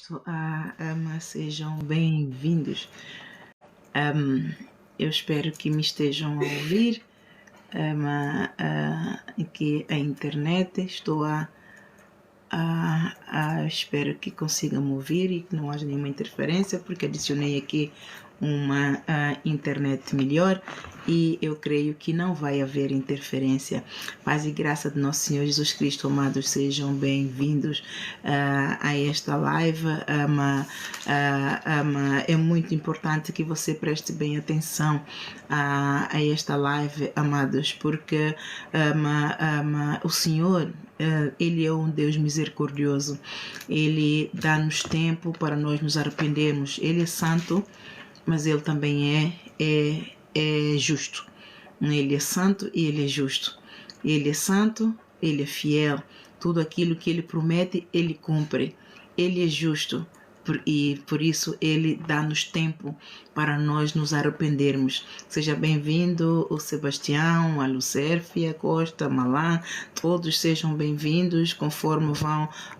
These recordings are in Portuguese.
Cristo, sejam bem-vindos. Eu espero que me estejam a ouvir. Aqui a internet, espero que consigam me ouvir e que não haja nenhuma interferência, porque adicionei aqui uma internet melhor e eu creio que não vai haver interferência. Paz e graça de nosso Senhor Jesus Cristo, amados, sejam bem-vindos a esta live. É muito importante que você preste bem atenção a esta live, amados, porque o Senhor, Ele é um Deus misericordioso. Ele dá-nos tempo para nós nos arrependermos. Ele é santo, mas Ele também é justo. Ele é santo e Ele é justo. Ele é santo, Ele é fiel. Tudo aquilo que Ele promete, Ele cumpre. Ele é justo e por isso Ele dá-nos tempo para nós nos arrependermos. Seja bem-vindo o Sebastião, a Lucérfia Costa, Malan, todos sejam bem-vindos conforme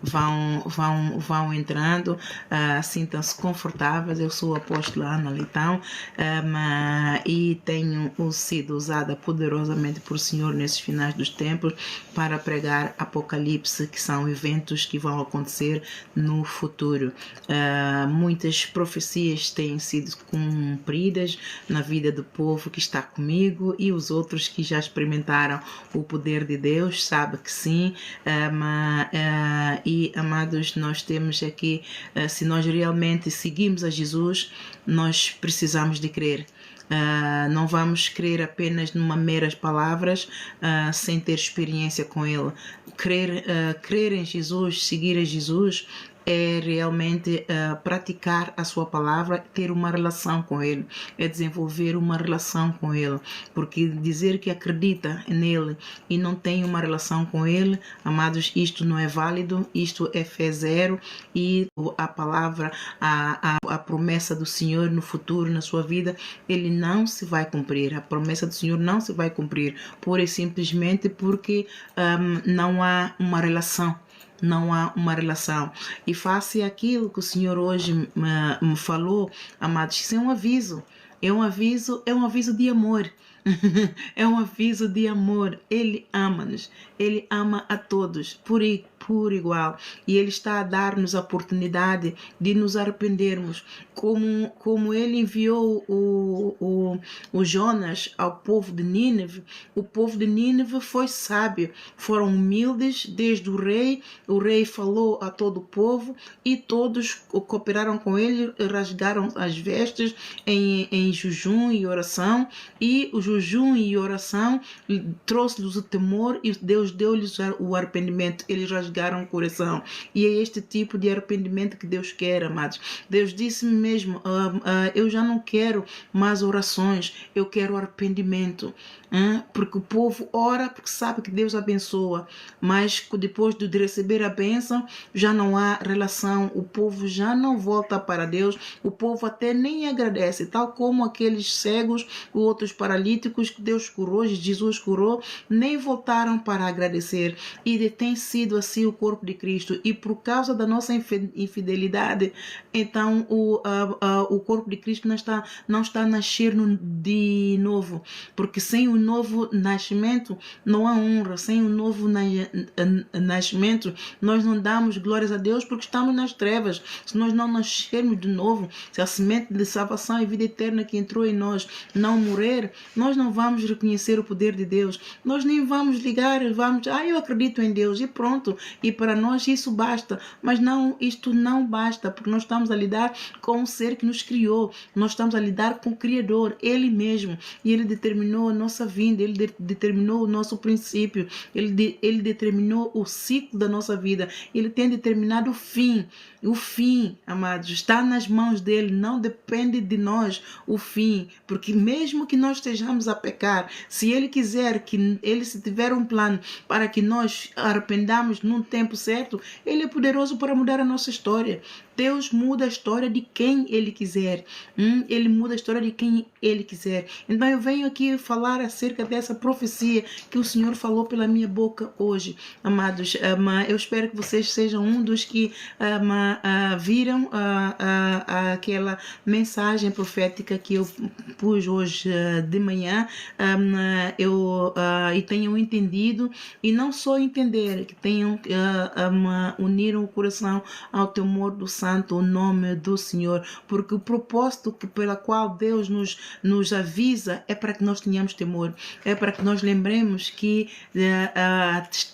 vão entrando. Sintam-se confortáveis. Eu sou a apóstola Ana Leitão e tenho sido usada poderosamente por Senhor nesses finais dos tempos para pregar Apocalipse, que são eventos que vão acontecer no futuro. Muitas profecias têm sido cumpridas na vida do povo que está comigo, e os outros que já experimentaram o poder de Deus sabem que sim. E amados, nós temos aqui, se nós realmente seguimos a Jesus, nós precisamos de crer. Não vamos crer apenas numa meras palavras, sem ter experiência com Ele. Crer em Jesus, seguir a Jesus, é realmente praticar a sua palavra, ter uma relação com Ele, é desenvolver uma relação com Ele, porque dizer que acredita nele e não tem uma relação com Ele, amados, isto não é válido, isto é fé zero, e a palavra, a promessa do Senhor no futuro, na sua vida, Ele não se vai cumprir. A promessa do Senhor não se vai cumprir, pura e simplesmente porque não há uma relação. Não há uma relação. E face aquilo que o Senhor hoje me falou, amados, isso é um aviso. É um aviso de amor. É um aviso de amor. Ele ama-nos. Ele ama a todos por igual. E Ele está a dar-nos a oportunidade de nos arrependermos. Como Ele enviou o Jonas ao povo de Nínive, o povo de Nínive foi sábio. Foram humildes desde o rei. O rei falou a todo o povo e todos cooperaram com ele, rasgaram as vestes em jejum e oração. E o jejum e oração trouxe-lhes o temor e Deus deu-lhes o arrependimento. Eles rasgaram o coração. E é este tipo de arrependimento que Deus quer, amados. Deus disse-me mesmo, eu já não quero mais orações, eu quero arrependimento. Porque o povo ora porque sabe que Deus abençoa, mas depois de receber a bênção já não há relação, o povo já não volta para Deus, o povo até nem agradece, tal como aqueles cegos, outros paralíticos que Deus curou, Jesus curou, nem voltaram para agradecer. E tem sido assim o corpo de Cristo, e por causa da nossa infidelidade, então o corpo de Cristo não está a nascer de novo, porque sem o novo nascimento não há honra. Sem o novo nascimento nós não damos glórias a Deus, porque estamos nas trevas. Se nós não nascermos de novo, se a semente de salvação e vida eterna que entrou em nós não morrer, nós não vamos reconhecer o poder de Deus. Nós nem vamos ligar, eu acredito em Deus e pronto, e para nós isso basta. Mas não, isto não basta, porque nós estamos a lidar com um ser que nos criou, nós estamos a lidar com o Criador, Ele mesmo, e Ele determinou a nossa vinda, Ele determinou o nosso princípio, Ele determinou o ciclo da nossa vida, Ele tem determinado o fim. O fim, amados, está nas mãos dele, não depende de nós o fim, porque mesmo que nós estejamos estamos a pecar, se Ele quiser, se tiver um plano para que nós arrependamos num tempo certo, Ele é poderoso para mudar a nossa história. Deus muda a história de quem Ele quiser. Ele muda a história de quem Ele quiser. Então eu venho aqui falar acerca dessa profecia que o Senhor falou pela minha boca hoje. Amados, eu espero que vocês sejam um dos que viram aquela mensagem profética que eu pus hoje de manhã, e tenham entendido, e não só entender, que tenham unir o coração ao temor do Santo, o nome do Senhor, porque o propósito pela qual Deus nos avisa é para que nós tenhamos temor, é para que nós lembremos que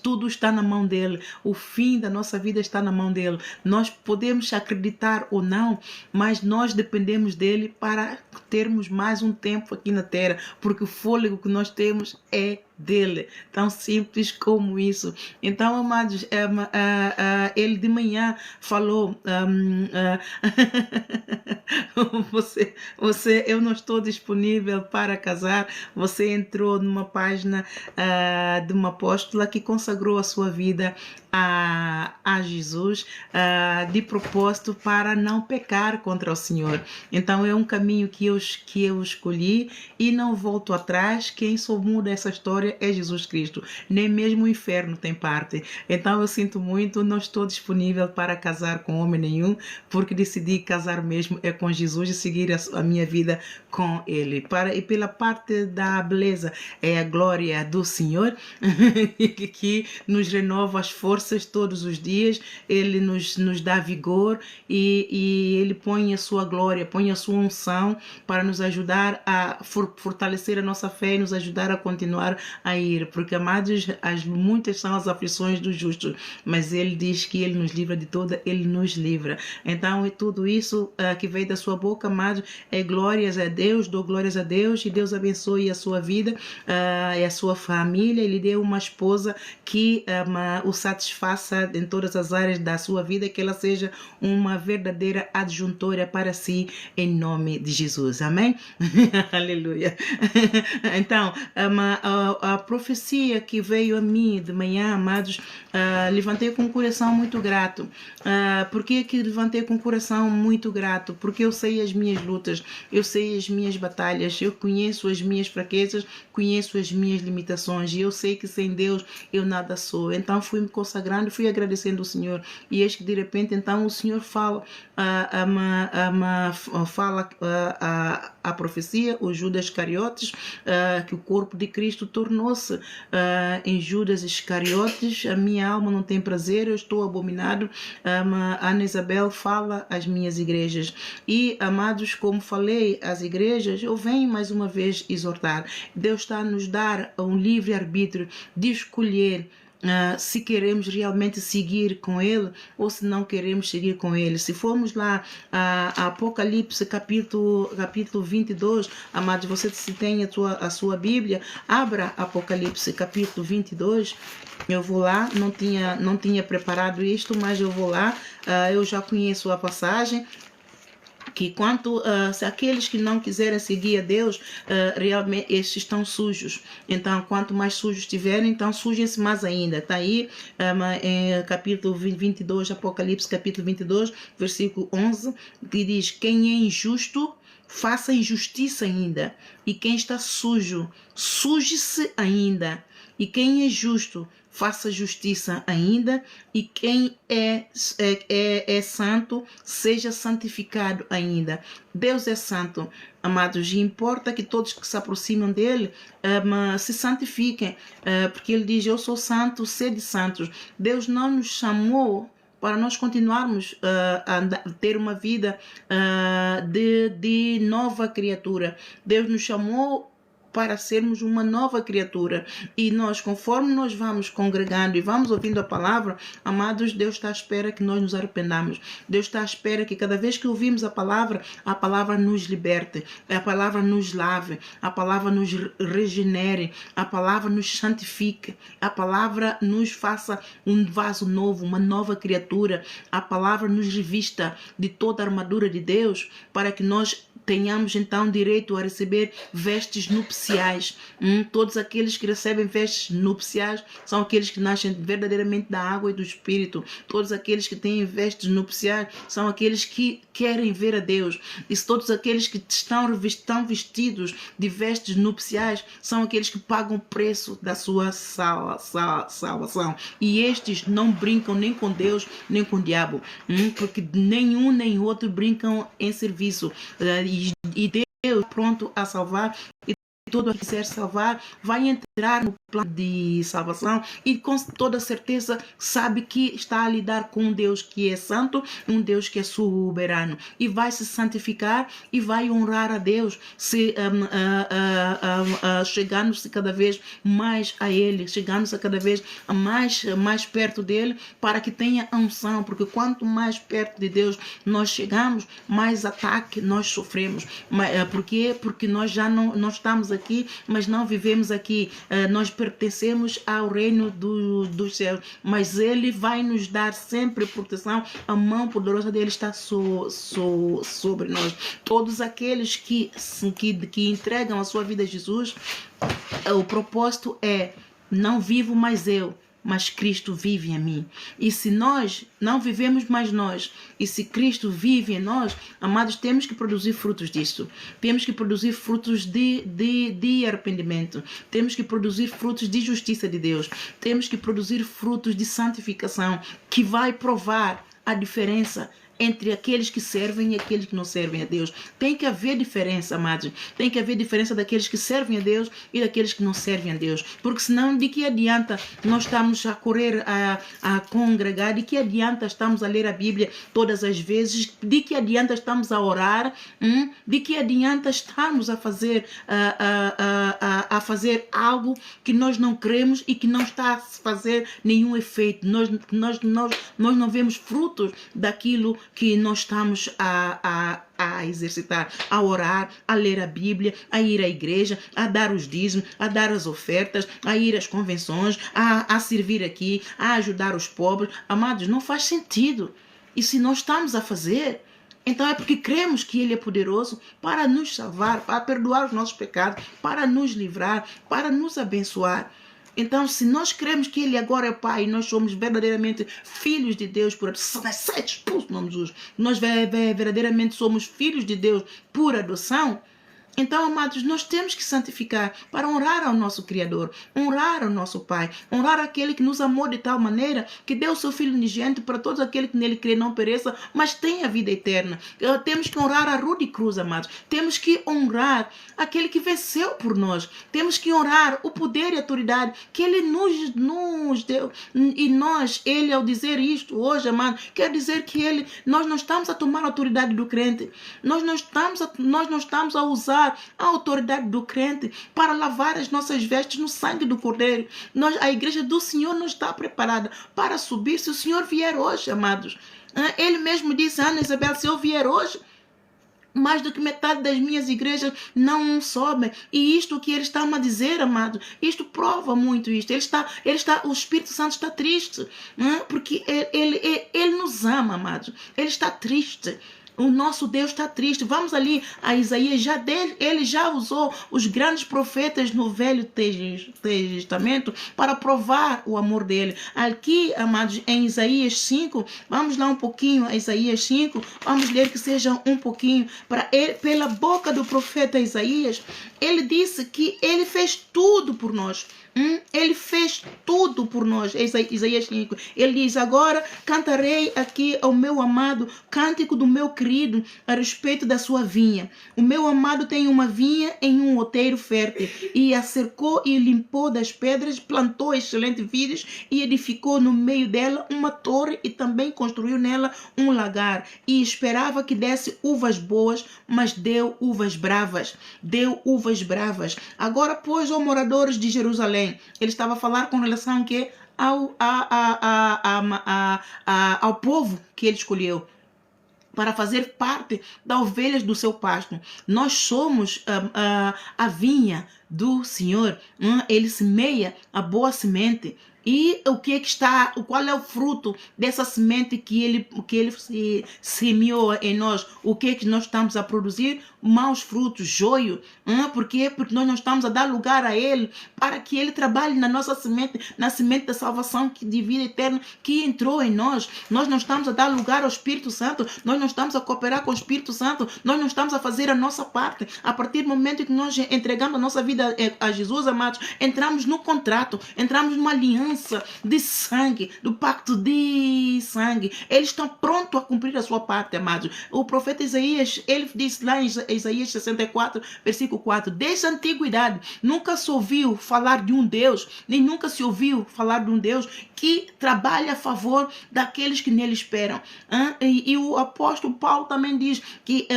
tudo está na mão dele, o fim da nossa vida está na mão dele. Nós podemos acreditar ou não, mas nós dependemos dele para termos mais um tempo aqui na terra, porque o fôlego que nós temos é dele, tão simples como isso. Então, amados, ele de manhã falou, eu não estou disponível para casar. Você entrou numa página de uma apóstola que consagrou a sua vida a Jesus de propósito para não pecar contra o Senhor. Então é um caminho que eu escolhi e não volto atrás. Quem só muda essa história é Jesus Cristo. Nem mesmo o inferno tem parte. Então eu sinto muito, não estou disponível para casar com homem nenhum, porque decidi casar mesmo é com Jesus e seguir a minha vida com Ele. E pela parte da beleza, é a glória do Senhor que nos renova as forças todos os dias. Ele nos dá vigor e Ele põe a sua glória, põe a sua unção para nos ajudar a fortalecer a nossa fé e nos ajudar a continuar a ir, porque, amados, muitas são as aflições do justo, mas Ele diz que Ele nos livra de toda, Ele nos livra. Então é tudo isso que veio da sua boca, amados, é glórias a Deus, dou glórias a Deus, e Deus abençoe a sua vida e a sua família. Ele deu uma esposa que o satisfaça em todas as áreas da sua vida, que ela seja uma verdadeira adjuntora para si, em nome de Jesus. Amém? Aleluia. Então, a profecia que veio a mim de manhã, amados, levantei com um coração muito grato. Por que levantei com um coração muito grato? Porque eu sei as minhas lutas, eu sei as minhas batalhas, eu conheço as minhas fraquezas, conheço as minhas limitações, e eu sei que sem Deus eu nada sou. Então fui me consagrando, fui agradecendo o Senhor, e eis que de repente então o Senhor fala a profecia, o Judas Iscariotes, que o corpo de Cristo tornou-se em Judas Iscariotes. A minha alma não tem prazer, eu estou abominado. Ana Isabel fala às minhas igrejas, e, amados, como falei às igrejas, eu venho mais uma vez exortar. Deus está a nos dar um livre arbítrio de escolher se queremos realmente seguir com Ele ou se não queremos seguir com Ele. Se formos lá a Apocalipse capítulo 22, amados, você se tem a sua Bíblia, abra Apocalipse capítulo 22. Eu vou lá, não tinha preparado isto, mas eu vou lá, eu já conheço a passagem, que se aqueles que não quiserem seguir a Deus, realmente estes estão sujos. Então, quanto mais sujos estiverem, então sujem-se mais ainda. Está aí em capítulo 22, Apocalipse capítulo 22, versículo 11, que diz: quem é injusto, faça injustiça ainda, e quem está sujo, suje-se ainda, e quem é justo, faça justiça ainda, e quem é santo, seja santificado ainda. Deus é santo, amados, e importa que todos que se aproximam dele se santifiquem, porque ele diz: eu sou santo, sede santos. Deus não nos chamou para nós continuarmos a ter uma vida de nova criatura. Deus nos chamou para sermos uma nova criatura, e nós, conforme nós vamos congregando e vamos ouvindo a palavra, amados, Deus está à espera que nós nos arrependamos. Deus está à espera que cada vez que ouvimos a palavra nos liberte, a palavra nos lave, a palavra nos regenere, a palavra nos santifique, a palavra nos faça um vaso novo, uma nova criatura, a palavra nos revista de toda a armadura de Deus, para que nós tenhamos então direito a receber vestes nupciais. Todos aqueles que recebem vestes nupciais são aqueles que nascem verdadeiramente da água e do Espírito. Todos aqueles que têm vestes nupciais são aqueles que querem ver a Deus. E todos aqueles que estão vestidos de vestes nupciais são aqueles que pagam o preço da sua salvação. E estes não brincam nem com Deus nem com o diabo, porque nenhum nem outro brincam em serviço. E Deus pronto a salvar, e todo o que quiser salvar vai entrar no plano de salvação e com toda certeza sabe que está a lidar com um Deus que é santo, um Deus que é soberano, e vai se santificar e vai honrar a Deus, chegando-se cada vez mais a Ele, chegando-se cada vez mais perto dele, para que tenha unção, porque quanto mais perto de Deus nós chegamos, mais ataque nós sofremos. Por quê? Porque nós já não estamos aqui, mas não vivemos aqui. Nós pertencemos ao reino dos céus, mas Ele vai nos dar sempre proteção. A mão poderosa dele está sobre nós. Todos aqueles que entregam a sua vida a Jesus, o propósito é: não vivo mais eu, mas Cristo vive em mim. E se nós não vivemos mais nós, e se Cristo vive em nós, amados, temos que produzir frutos disso. Temos que produzir frutos de arrependimento. Temos que produzir frutos de justiça de Deus. Temos que produzir frutos de santificação, que vai provar a diferença entre aqueles que servem e aqueles que não servem a Deus. Tem que haver diferença, amados. Tem que haver diferença daqueles que servem a Deus e daqueles que não servem a Deus. Porque senão, de que adianta nós estamos a correr, a congregar? De que adianta estamos a ler a Bíblia todas as vezes? De que adianta estamos a orar? De que adianta estarmos a fazer, fazer algo que nós não cremos e que não está a fazer nenhum efeito? Nós não vemos frutos daquilo que nós estamos a exercitar, a orar, a ler a Bíblia, a ir à igreja, a dar os dízimos, a dar as ofertas, a ir às convenções, a servir aqui, a ajudar os pobres. Amados, não faz sentido. E se nós estamos a fazer, então é porque cremos que Ele é poderoso para nos salvar, para perdoar os nossos pecados, para nos livrar, para nos abençoar. Então, se nós cremos que Ele agora é Pai e nós somos verdadeiramente filhos de Deus por adoção, sai expulso no nome de Jesus. Nós verdadeiramente somos filhos de Deus por adoção. Então, amados, nós temos que santificar para honrar ao nosso Criador, honrar ao nosso Pai, honrar aquele que nos amou de tal maneira que deu o seu Filho unigênito para todos aqueles que nele crê não pereça, mas tenha vida eterna. Temos que honrar a rude cruz, amados. Temos que honrar aquele que venceu por nós. Temos que honrar o poder e a autoridade que Ele nos deu. E Ele, ao dizer isto hoje, amado, quer dizer que nós não estamos a tomar a autoridade do crente. Nós não estamos a usar a autoridade do crente para lavar as nossas vestes no sangue do Cordeiro. A igreja do Senhor não está preparada para subir se o Senhor vier hoje, amados. Ele mesmo disse: Ana Isabel, se eu vier hoje, mais do que metade das minhas igrejas não sobem. E isto que ele está a dizer, amado, isto prova muito isto. O Espírito Santo está triste, porque ele nos ama, amado. Ele está triste. O nosso Deus está triste. Vamos ali a Isaías. Ele já usou os grandes profetas no Velho Testamento para provar o amor dele. Aqui, amados, em Isaías 5, vamos lá um pouquinho a Isaías 5, vamos ler que seja um pouquinho pela boca do profeta Isaías. Ele disse que ele fez tudo por nós. Ele fez tudo por nós. Isaías 5. Ele diz: agora cantarei aqui ao meu amado cântico do meu querido a respeito da sua vinha. O meu amado tem uma vinha em um outeiro fértil, e a cercou e limpou das pedras, plantou excelentes vides e edificou no meio dela uma torre, e também construiu nela um lagar, e esperava que desse uvas boas, mas deu uvas bravas. Agora, pois, ó moradores de Jerusalém, ele estava a falar com relação ao povo que ele escolheu para fazer parte das ovelhas do seu pasto. Nós somos a vinha do Senhor. Ele semeia a boa semente E o que está, qual é o fruto dessa semente que ele semeou em nós? O que é que nós estamos a produzir? Maus frutos, joio. Por quê? Porque nós não estamos a dar lugar a ele para que ele trabalhe na nossa semente, na semente da salvação de vida eterna que entrou em nós. Nós não estamos a dar lugar ao Espírito Santo, nós não estamos a cooperar com o Espírito Santo, nós não estamos a fazer a nossa parte. A partir do momento que nós entregamos a nossa vida a Jesus, amados, entramos no contrato, entramos numa aliança de sangue, do pacto de sangue. Eles estão prontos a cumprir a sua parte, amados. O profeta Isaías, ele disse lá em Isaías 64, versículo 4, desde a antiguidade nunca se ouviu falar de um Deus, nem nunca se ouviu falar de um Deus que trabalha a favor daqueles que nele esperam. E o apóstolo Paulo também diz que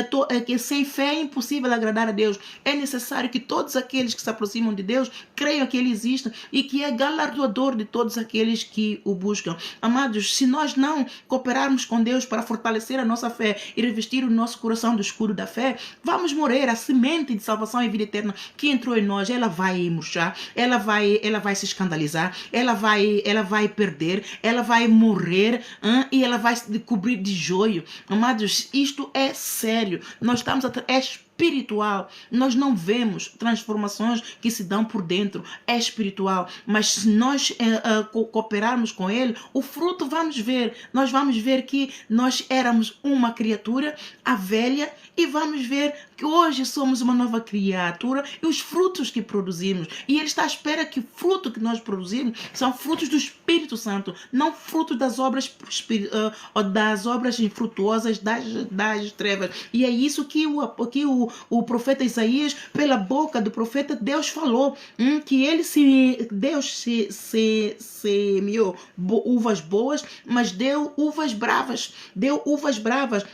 sem fé é impossível agradar a Deus. É necessário que todos aqueles que se aproximam de Deus creiam que ele existe e que é galardoador de todos aqueles que o buscam. Amados, se nós não cooperarmos com Deus para fortalecer a nossa fé e revestir o nosso coração do escudo da fé, vamos morrer. A semente de salvação e vida eterna que entrou em nós, ela vai murchar, ela vai se escandalizar, ela vai perder, ela vai morrer, e ela vai se cobrir de joio. Amados, isto é sério. Nós estamos espiritual. Nós não vemos transformações que se dão por dentro. É espiritual. Mas se nós cooperarmos com ele, o fruto vamos ver. Nós vamos ver que nós éramos uma criatura, a velha, e vamos ver que hoje somos uma nova criatura e os frutos que produzimos. E ele está à espera que o fruto que nós produzimos são frutos do Espírito Santo, não frutos das obras infrutuosas das trevas. E é isso que o profeta Isaías, pela boca do profeta, Deus falou, que Deus semeou uvas boas, mas deu uvas bravas.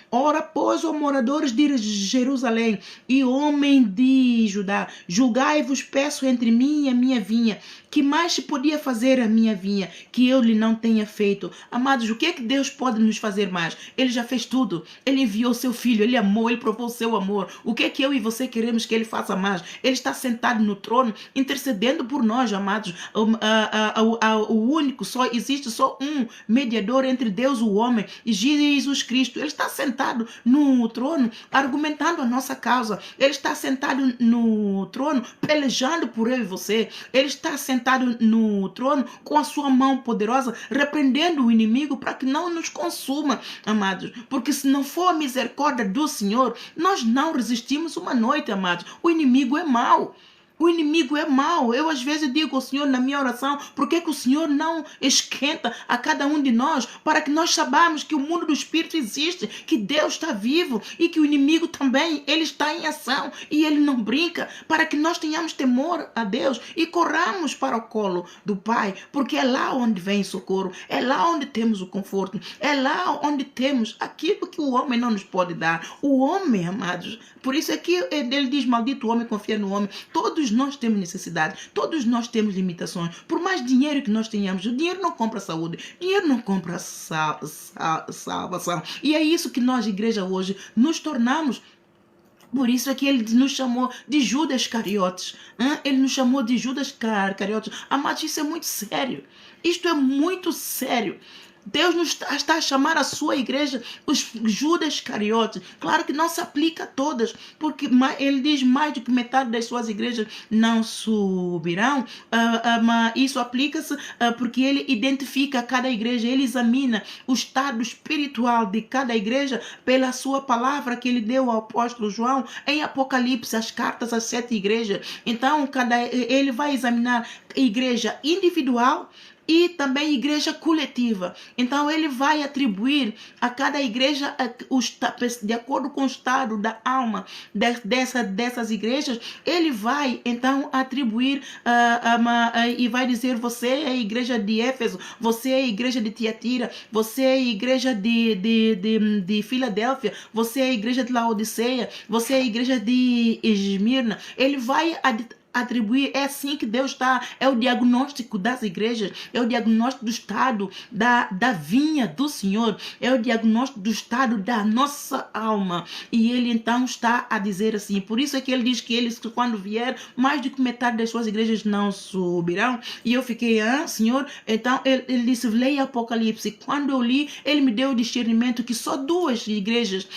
Ora, pois, ó moradores de Jerusalém e homem de Judá, julgai-vos, peço, entre mim e a minha vinha. Que mais se podia fazer a minha vinha que eu lhe não tenha feito? Amados, o que é que Deus pode nos fazer mais? Ele já fez tudo. Ele enviou seu filho, ele amou, ele provou o seu amor. O que é que eu e você queremos que ele faça mais? Ele está sentado no trono, intercedendo por nós, amados. O único, existe só um mediador entre Deus e o homem, e Jesus Cristo. Ele está sentado no trono, argumentando a nossa causa. Ele está sentado no trono, pelejando por eu e você. Ele está sentado no trono com a sua mão poderosa, repreendendo o inimigo para que não nos consuma, amados. Porque se não for a misericórdia do Senhor, nós não resistimos uma noite, amados. O inimigo é mau. O inimigo é mau. Eu às vezes digo ao Senhor na minha oração, por que o Senhor não esquenta a cada um de nós para que nós saibamos que o mundo do Espírito existe, que Deus está vivo e que o inimigo também, ele está em ação e ele não brinca, para que nós tenhamos temor a Deus e corramos para o colo do Pai, porque é lá onde vem socorro, é lá onde temos o conforto, é lá onde temos aquilo que o homem não nos pode dar. O homem, amados, por isso é que ele diz, maldito o homem, confia no homem. Todos nós temos necessidade, todos nós temos limitações. Por mais dinheiro que nós tenhamos, o dinheiro não compra saúde, o dinheiro não compra salvação. E é isso que nós, igreja, hoje, nos tornamos. Por isso é que ele nos chamou de Judas Iscariotes. Ele nos chamou de Judas Iscariotes. Amados, isso é muito sério. Isto é muito sério. Deus nos está a chamar a sua igreja os Judas Iscariotes. Claro que não se aplica a todas, porque ele diz mais do que metade das suas igrejas não subirão. Mas isso aplica-se porque ele identifica cada igreja, ele examina o estado espiritual de cada igreja pela sua palavra que ele deu ao apóstolo João em Apocalipse, as cartas às 7 igrejas. Então, ele vai examinar a igreja individual e também igreja coletiva. Então ele vai atribuir a cada igreja, de acordo com o estado da alma dessas igrejas, ele vai então atribuir e vai dizer, você é a igreja de Éfeso, você é a igreja de Tiatira, você é a igreja de Filadélfia, você é a igreja de Laodiceia, você é a igreja de Esmirna. Ele vai atribuir. É assim que Deus está. É o diagnóstico das igrejas, é o diagnóstico do estado da vinha do Senhor, é o diagnóstico do estado da nossa alma. E ele então está a dizer assim, por isso é que ele diz que eles, quando vier, mais do que metade das suas igrejas não subirão. E eu fiquei, Senhor? Então ele disse, leia Apocalipse. Quando eu li, ele me deu o discernimento que só duas igrejas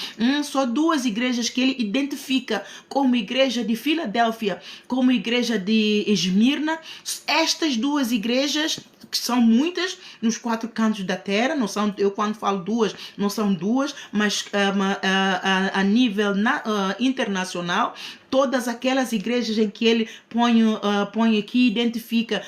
que ele identifica como igreja de Filadélfia, como igreja de Esmirna. Estas duas igrejas, que são muitas nos 4 cantos da terra, não são, eu quando falo duas, não são duas, mas a nível internacional, todas aquelas igrejas em que ele põe aqui, identifica,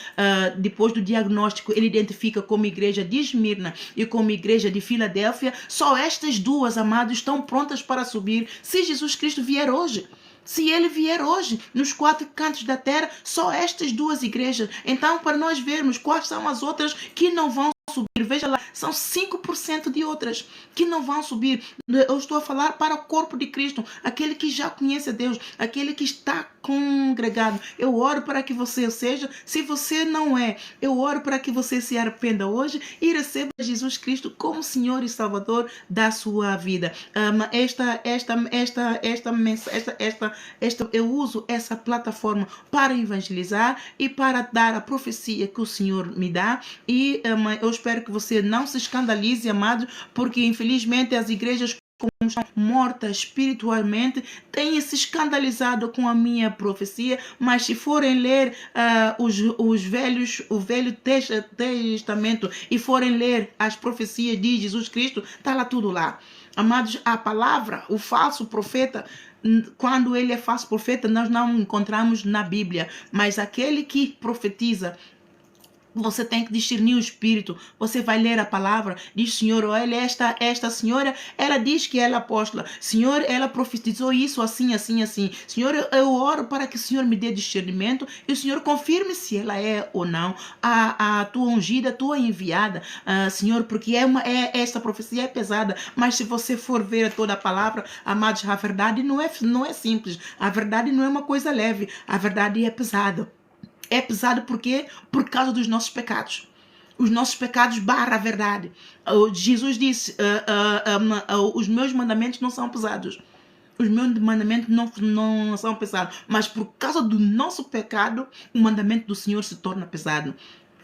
depois do diagnóstico, ele identifica como igreja de Esmirna e como igreja de Filadélfia. Só estas duas, amados, estão prontas para subir se Jesus Cristo vier hoje. Se ele vier hoje, nos 4 cantos da terra, só estas duas igrejas. Então, para nós vermos quais são as outras que não vão subir, veja lá, são 5% de outras que não vão subir. Eu estou a falar para o corpo de Cristo, aquele que já conhece a Deus, aquele que está congregado. Eu oro para que você seja, se você não é, eu oro para que você se arrependa hoje e receba Jesus Cristo como Senhor e Salvador da sua vida. Eu uso essa plataforma para evangelizar e para dar a profecia que o Senhor me dá, e eu espero que você não se escandalize, amado, porque infelizmente as igrejas, como estão mortas espiritualmente, têm se escandalizado com a minha profecia. Mas se forem ler o Velho Testamento e forem ler as profecias de Jesus Cristo, está lá tudo lá. Amados, a palavra, o falso profeta, quando ele é falso profeta, nós não encontramos na Bíblia, mas aquele que profetiza, você tem que discernir o espírito. Você vai ler a palavra, diz, Senhor, olha, esta senhora, ela diz que ela é apóstola. Senhor, ela profetizou isso assim, assim, assim. Senhor, eu oro para que o Senhor me dê discernimento e o Senhor confirme se ela é ou não a tua ungida, a tua enviada, Senhor, porque esta profecia é pesada. Mas se você for ver toda a palavra, amados, a verdade não é simples. A verdade não é uma coisa leve. A verdade é pesada. É pesado porque por causa dos nossos pecados. Os nossos pecados barra a verdade. Jesus disse, os meus mandamentos não são pesados. Os meus mandamentos não são pesados. Mas por causa do nosso pecado, o mandamento do Senhor se torna pesado.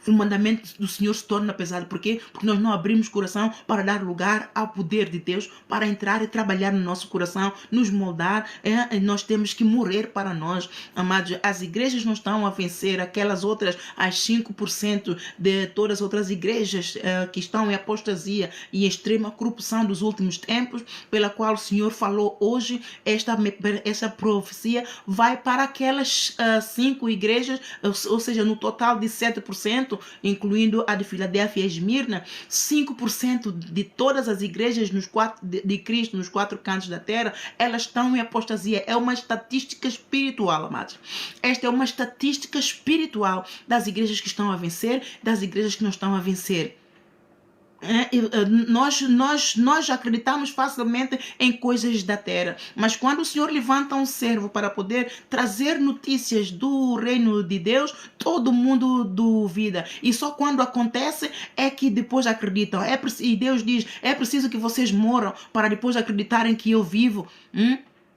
O mandamento do Senhor se torna pesado. Por quê? Porque nós não abrimos o coração para dar lugar ao poder de Deus, para entrar e trabalhar no nosso coração, nos moldar. Nós temos que morrer para nós. Amados, as igrejas não estão a vencer aquelas outras, as 5% de todas as outras igrejas que estão em apostasia e extrema corrupção dos últimos tempos, pela qual o Senhor falou hoje. Essa profecia vai para aquelas 5 igrejas, ou seja, no total de 7%, incluindo a de Filadélfia e Esmirna. 5% de todas as igrejas de Cristo nos 4 cantos da terra, elas estão em apostasia. É uma estatística espiritual, amados. Esta é uma estatística espiritual das igrejas que estão a vencer, das igrejas que não estão a vencer. Nós acreditamos facilmente em coisas da terra, mas quando o Senhor levanta um servo para poder trazer notícias do reino de Deus, todo mundo duvida, e só quando acontece é que depois acreditam. E Deus diz, é preciso que vocês moram para depois acreditarem que eu vivo.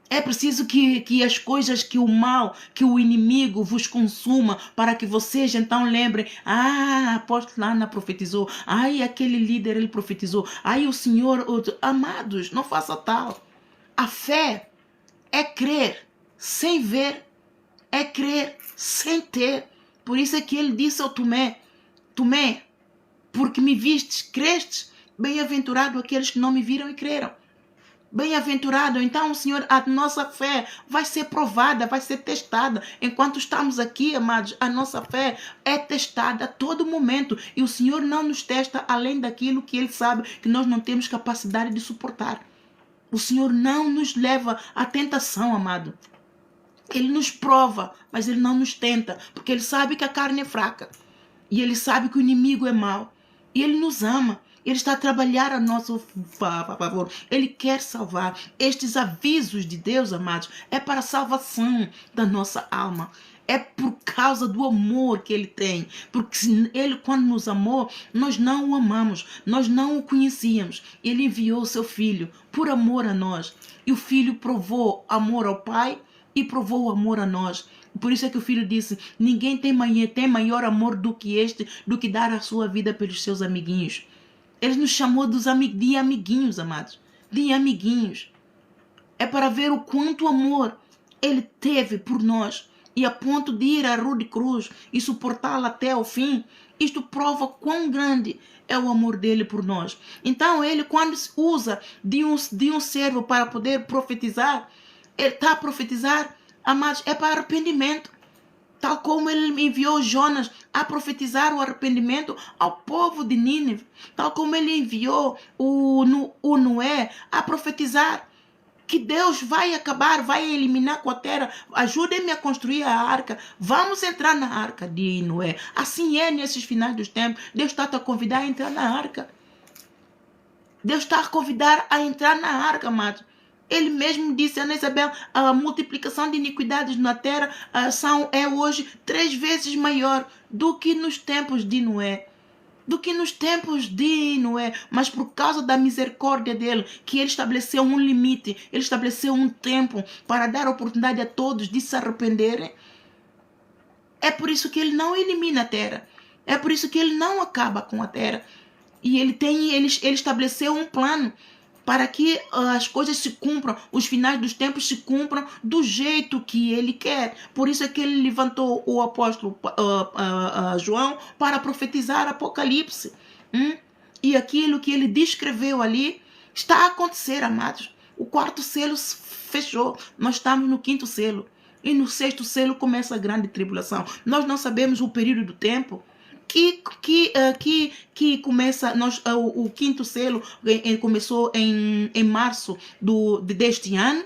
É preciso que as coisas, que o mal, que o inimigo vos consuma, para que vocês então lembrem, a apóstola Ana profetizou, aquele líder ele profetizou, o Senhor, amados, não faça tal. A fé é crer sem ver, é crer sem ter. Por isso é que ele disse ao Tomé, porque me vistes, crestes, bem-aventurado aqueles que não me viram e creram. Bem-aventurado. Então, Senhor, a nossa fé vai ser provada, vai ser testada. Enquanto estamos aqui, amados, a nossa fé é testada a todo momento. E o Senhor não nos testa além daquilo que Ele sabe que nós não temos capacidade de suportar. O Senhor não nos leva à tentação, amado. Ele nos prova, mas Ele não nos tenta, porque Ele sabe que a carne é fraca. E Ele sabe que o inimigo é mau. E Ele nos ama. Ele está a trabalhar a nosso favor. Ele quer salvar. Estes avisos de Deus, amados, é para a salvação da nossa alma. É por causa do amor que ele tem. Porque ele, quando nos amou, nós não o amamos, nós não o conhecíamos. Ele enviou o seu filho por amor a nós. E o filho provou amor ao Pai e provou amor a nós. Por isso é que o filho disse: ninguém tem maior amor do que este, do que dar a sua vida pelos seus amiguinhos. Ele nos chamou de amiguinhos, amados. De amiguinhos. É para ver o quanto amor ele teve por nós. E a ponto de ir à rua de cruz e suportá-la até o fim. Isto prova quão grande é o amor dele por nós. Então ele, quando usa de um servo para poder profetizar, ele está a profetizar, amados, é para arrependimento. Tal como ele enviou Jonas a profetizar o arrependimento ao povo de Nínive. Tal como ele enviou o Noé a profetizar que Deus vai acabar, vai eliminar com a terra. Ajudem-me a construir a arca. Vamos entrar na arca de Noé. Assim é nesses finais dos tempos. Deus está a convidar a entrar na arca. Deus está a convidar a entrar na arca, amados. Ele mesmo disse a Ana Isabel: a multiplicação de iniquidades na terra é hoje 3 vezes maior do que nos tempos de Noé. Mas por causa da misericórdia dele, que ele estabeleceu um limite, ele estabeleceu um tempo para dar oportunidade a todos de se arrependerem. É por isso que ele não elimina a terra. É por isso que ele não acaba com a terra. E ele estabeleceu um plano para que as coisas se cumpram, os finais dos tempos se cumpram do jeito que ele quer. Por isso é que ele levantou o apóstolo João para profetizar Apocalipse. E aquilo que ele descreveu ali está a acontecer, amados. O 4º selo fechou, nós estamos no 5º selo. E no 6º selo começa a grande tribulação. Nós não sabemos o período do tempo que começa, o 5º selo começou em março deste ano.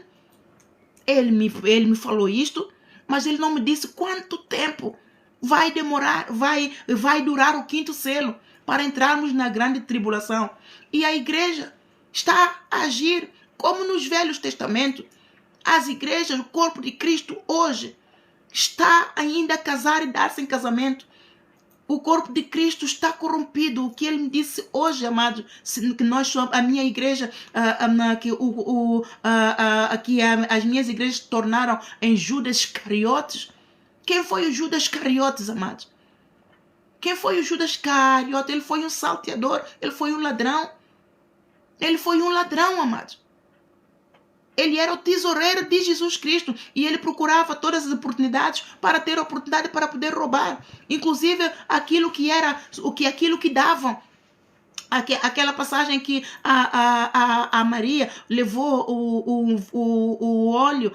Ele me falou isto, mas ele não me disse quanto tempo vai demorar, vai durar o 5º selo para entrarmos na grande tribulação. E a igreja está a agir como nos Velhos Testamentos. As igrejas, o corpo de Cristo hoje está ainda a casar e dar-se em casamento. O corpo de Cristo está corrompido. O que ele me disse hoje, amados, que nós somos, a minha igreja, as minhas igrejas se tornaram em Judas Iscariotes. Quem foi o Judas Iscariotes, amados? Quem foi o Judas Iscariotes? Ele foi um salteador, ele foi um ladrão. Ele foi um ladrão, amados. Ele era o tesoureiro de Jesus Cristo e ele procurava todas as oportunidades para ter oportunidade para poder roubar. Inclusive aquilo que davam. Aquela passagem que a Maria levou o óleo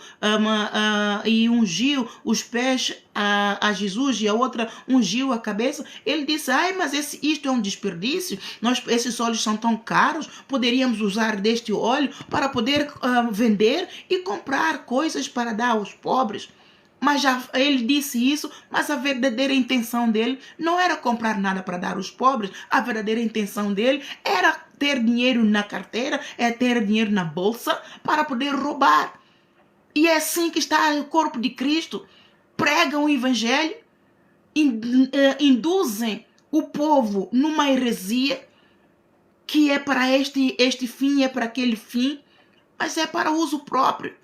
e ungiu os pés a Jesus e a outra ungiu a cabeça. Ele disse: mas isto é um desperdício, esses óleos são tão caros, poderíamos usar deste óleo para poder vender e comprar coisas para dar aos pobres. Mas ele disse isso, mas a verdadeira intenção dele não era comprar nada para dar aos pobres. A verdadeira intenção dele era ter dinheiro na carteira, ter dinheiro na bolsa para poder roubar. E é assim que está o corpo de Cristo. Pregam o evangelho, induzem o povo numa heresia, que é para este fim, é para aquele fim, mas é para uso próprio.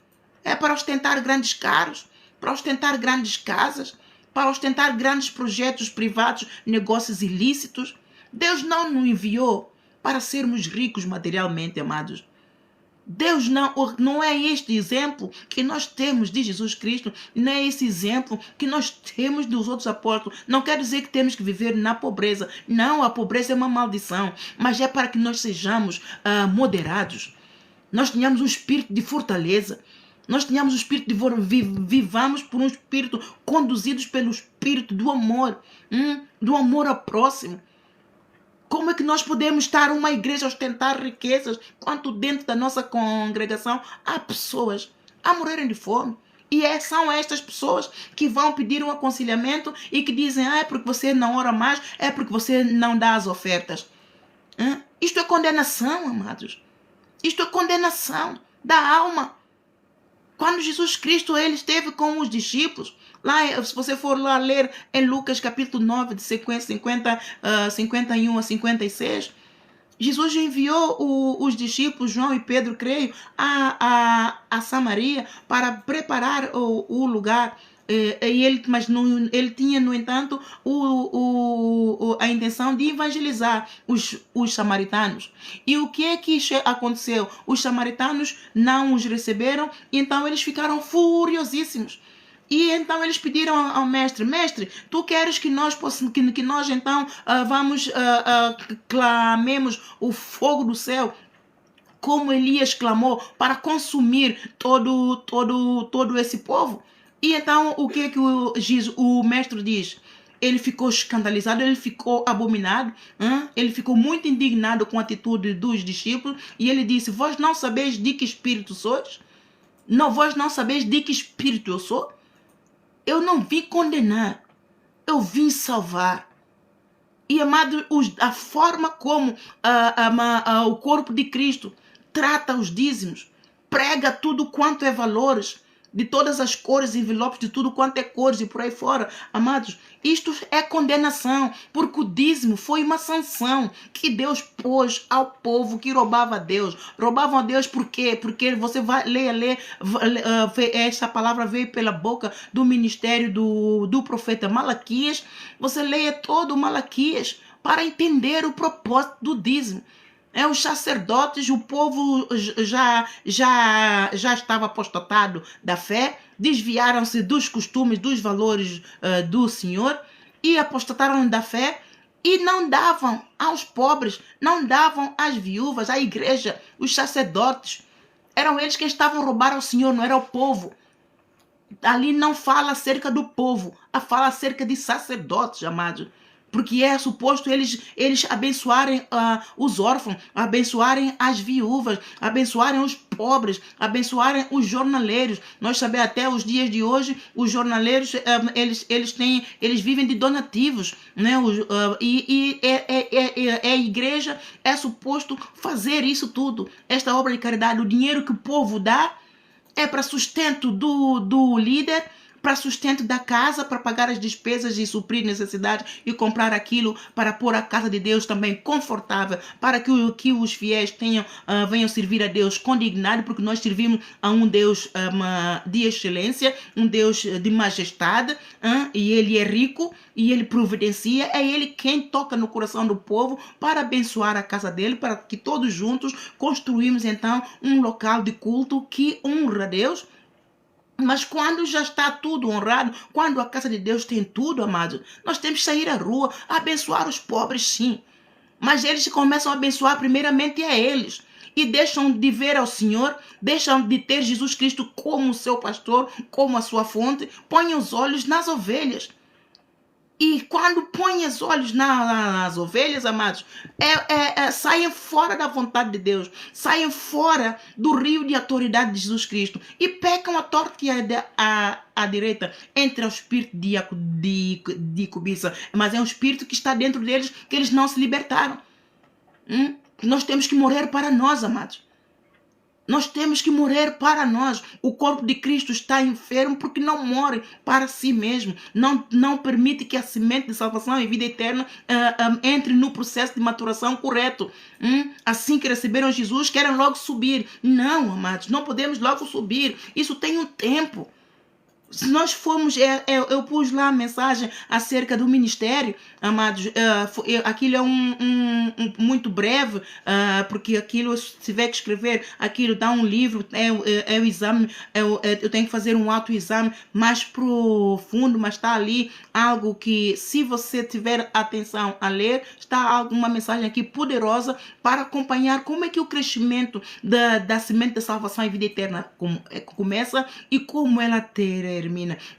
É para ostentar grandes carros, para ostentar grandes casas, para ostentar grandes projetos privados, negócios ilícitos. Deus não nos enviou para sermos ricos materialmente, amados. Deus não é este exemplo que nós temos de Jesus Cristo, não é esse exemplo que nós temos dos outros apóstolos. Não quer dizer que temos que viver na pobreza. Não, a pobreza é uma maldição, mas é para que nós sejamos moderados. Nós tenhamos um espírito de fortaleza. Nós tenhamos o espírito de vivamos por um espírito conduzidos pelo espírito do amor ao próximo. Como é que nós podemos estar uma igreja a ostentar riquezas, quanto dentro da nossa congregação há pessoas a morrerem de fome? E são estas pessoas que vão pedir um aconselhamento e que dizem: é porque você não ora mais, é porque você não dá as ofertas. Isto é condenação, amados. Isto é condenação da alma. Quando Jesus Cristo ele esteve com os discípulos, lá, se você for lá ler em Lucas capítulo 9, de sequência 51 a 56, Jesus enviou os discípulos, João e Pedro, creio, a Samaria para preparar o lugar. Mas ele tinha, no entanto, a intenção de evangelizar os samaritanos. E o que é que aconteceu? Os samaritanos não os receberam, e então eles ficaram furiosíssimos. E então eles pediram ao mestre: mestre, tu queres que nós então vamos clamemos o fogo do céu, como Elias clamou, para consumir todo esse povo? E então o que é que o mestre diz? Ele ficou escandalizado, ele ficou abominado, ele ficou muito indignado com a atitude dos discípulos, e ele disse: vós não sabeis de que espírito sois? Não, vós não sabeis de que espírito eu sou? Eu não vim condenar, eu vim salvar. E, amado, a forma como o corpo de Cristo trata os dízimos, prega tudo quanto é valores, de todas as cores, envelopes, de tudo quanto é cores e por aí fora, amados, isto é condenação, porque o dízimo foi uma sanção que Deus pôs ao povo que roubava a Deus. Roubavam a Deus por quê? Porque você vai ler, essa palavra veio pela boca do ministério do profeta Malaquias. Você leia todo o Malaquias para entender o propósito do dízimo. Os sacerdotes, o povo já estava apostatado da fé, desviaram-se dos costumes, dos valores do Senhor, e apostataram da fé, e não davam aos pobres, não davam às viúvas, à igreja, os sacerdotes. Eram eles que estavam a roubar ao Senhor, não era o povo. Ali não fala acerca do povo, fala acerca de sacerdotes, amados. Porque é suposto eles abençoarem os órfãos, abençoarem as viúvas, abençoarem os pobres, abençoarem os jornaleiros. Nós sabemos até os dias de hoje, os jornaleiros, eles vivem de donativos, né? A igreja é suposto fazer isso tudo. Esta obra de caridade, o dinheiro que o povo dá é para sustento do líder, para sustento da casa, para pagar as despesas e suprir necessidades e comprar aquilo para pôr a casa de Deus também confortável, para que os fiéis venham servir a Deus com dignidade, porque nós servimos a um Deus de excelência, um Deus de majestade, e Ele é rico e Ele providencia, é Ele quem toca no coração do povo para abençoar a casa dele, para que todos juntos construímos então um local de culto que honra a Deus. Mas quando já está tudo honrado, quando a casa de Deus tem tudo, amado, nós temos que sair à rua, abençoar os pobres, sim. Mas eles começam a abençoar primeiramente a eles. E deixam de ver ao Senhor, deixam de ter Jesus Cristo como seu pastor, como a sua fonte, põem os olhos nas ovelhas. E quando põem os olhos nas ovelhas, amados, saem fora da vontade de Deus, saem fora do rio de autoridade de Jesus Cristo e pecam a torta e à direita, entre o espírito de cobiça. Mas é um espírito que está dentro deles, que eles não se libertaram. Nós temos que morrer para nós, amados. Nós temos que morrer para nós. O corpo de Cristo está enfermo porque não morre para si mesmo. Não permite que a semente de salvação e vida eterna entre no processo de maturação correto. Assim que receberam Jesus, querem logo subir. Não, amados, não podemos logo subir. Isso tem um tempo. Se nós formos, eu pus lá a mensagem acerca do ministério, amados, aquilo é muito breve, porque aquilo, se tiver que escrever, aquilo dá um livro, o exame, eu tenho que fazer um autoexame mais profundo, mas está ali algo que, se você tiver atenção a ler, está alguma mensagem aqui poderosa para acompanhar como é que o crescimento da semente da salvação e vida eterna começa e como ela terá.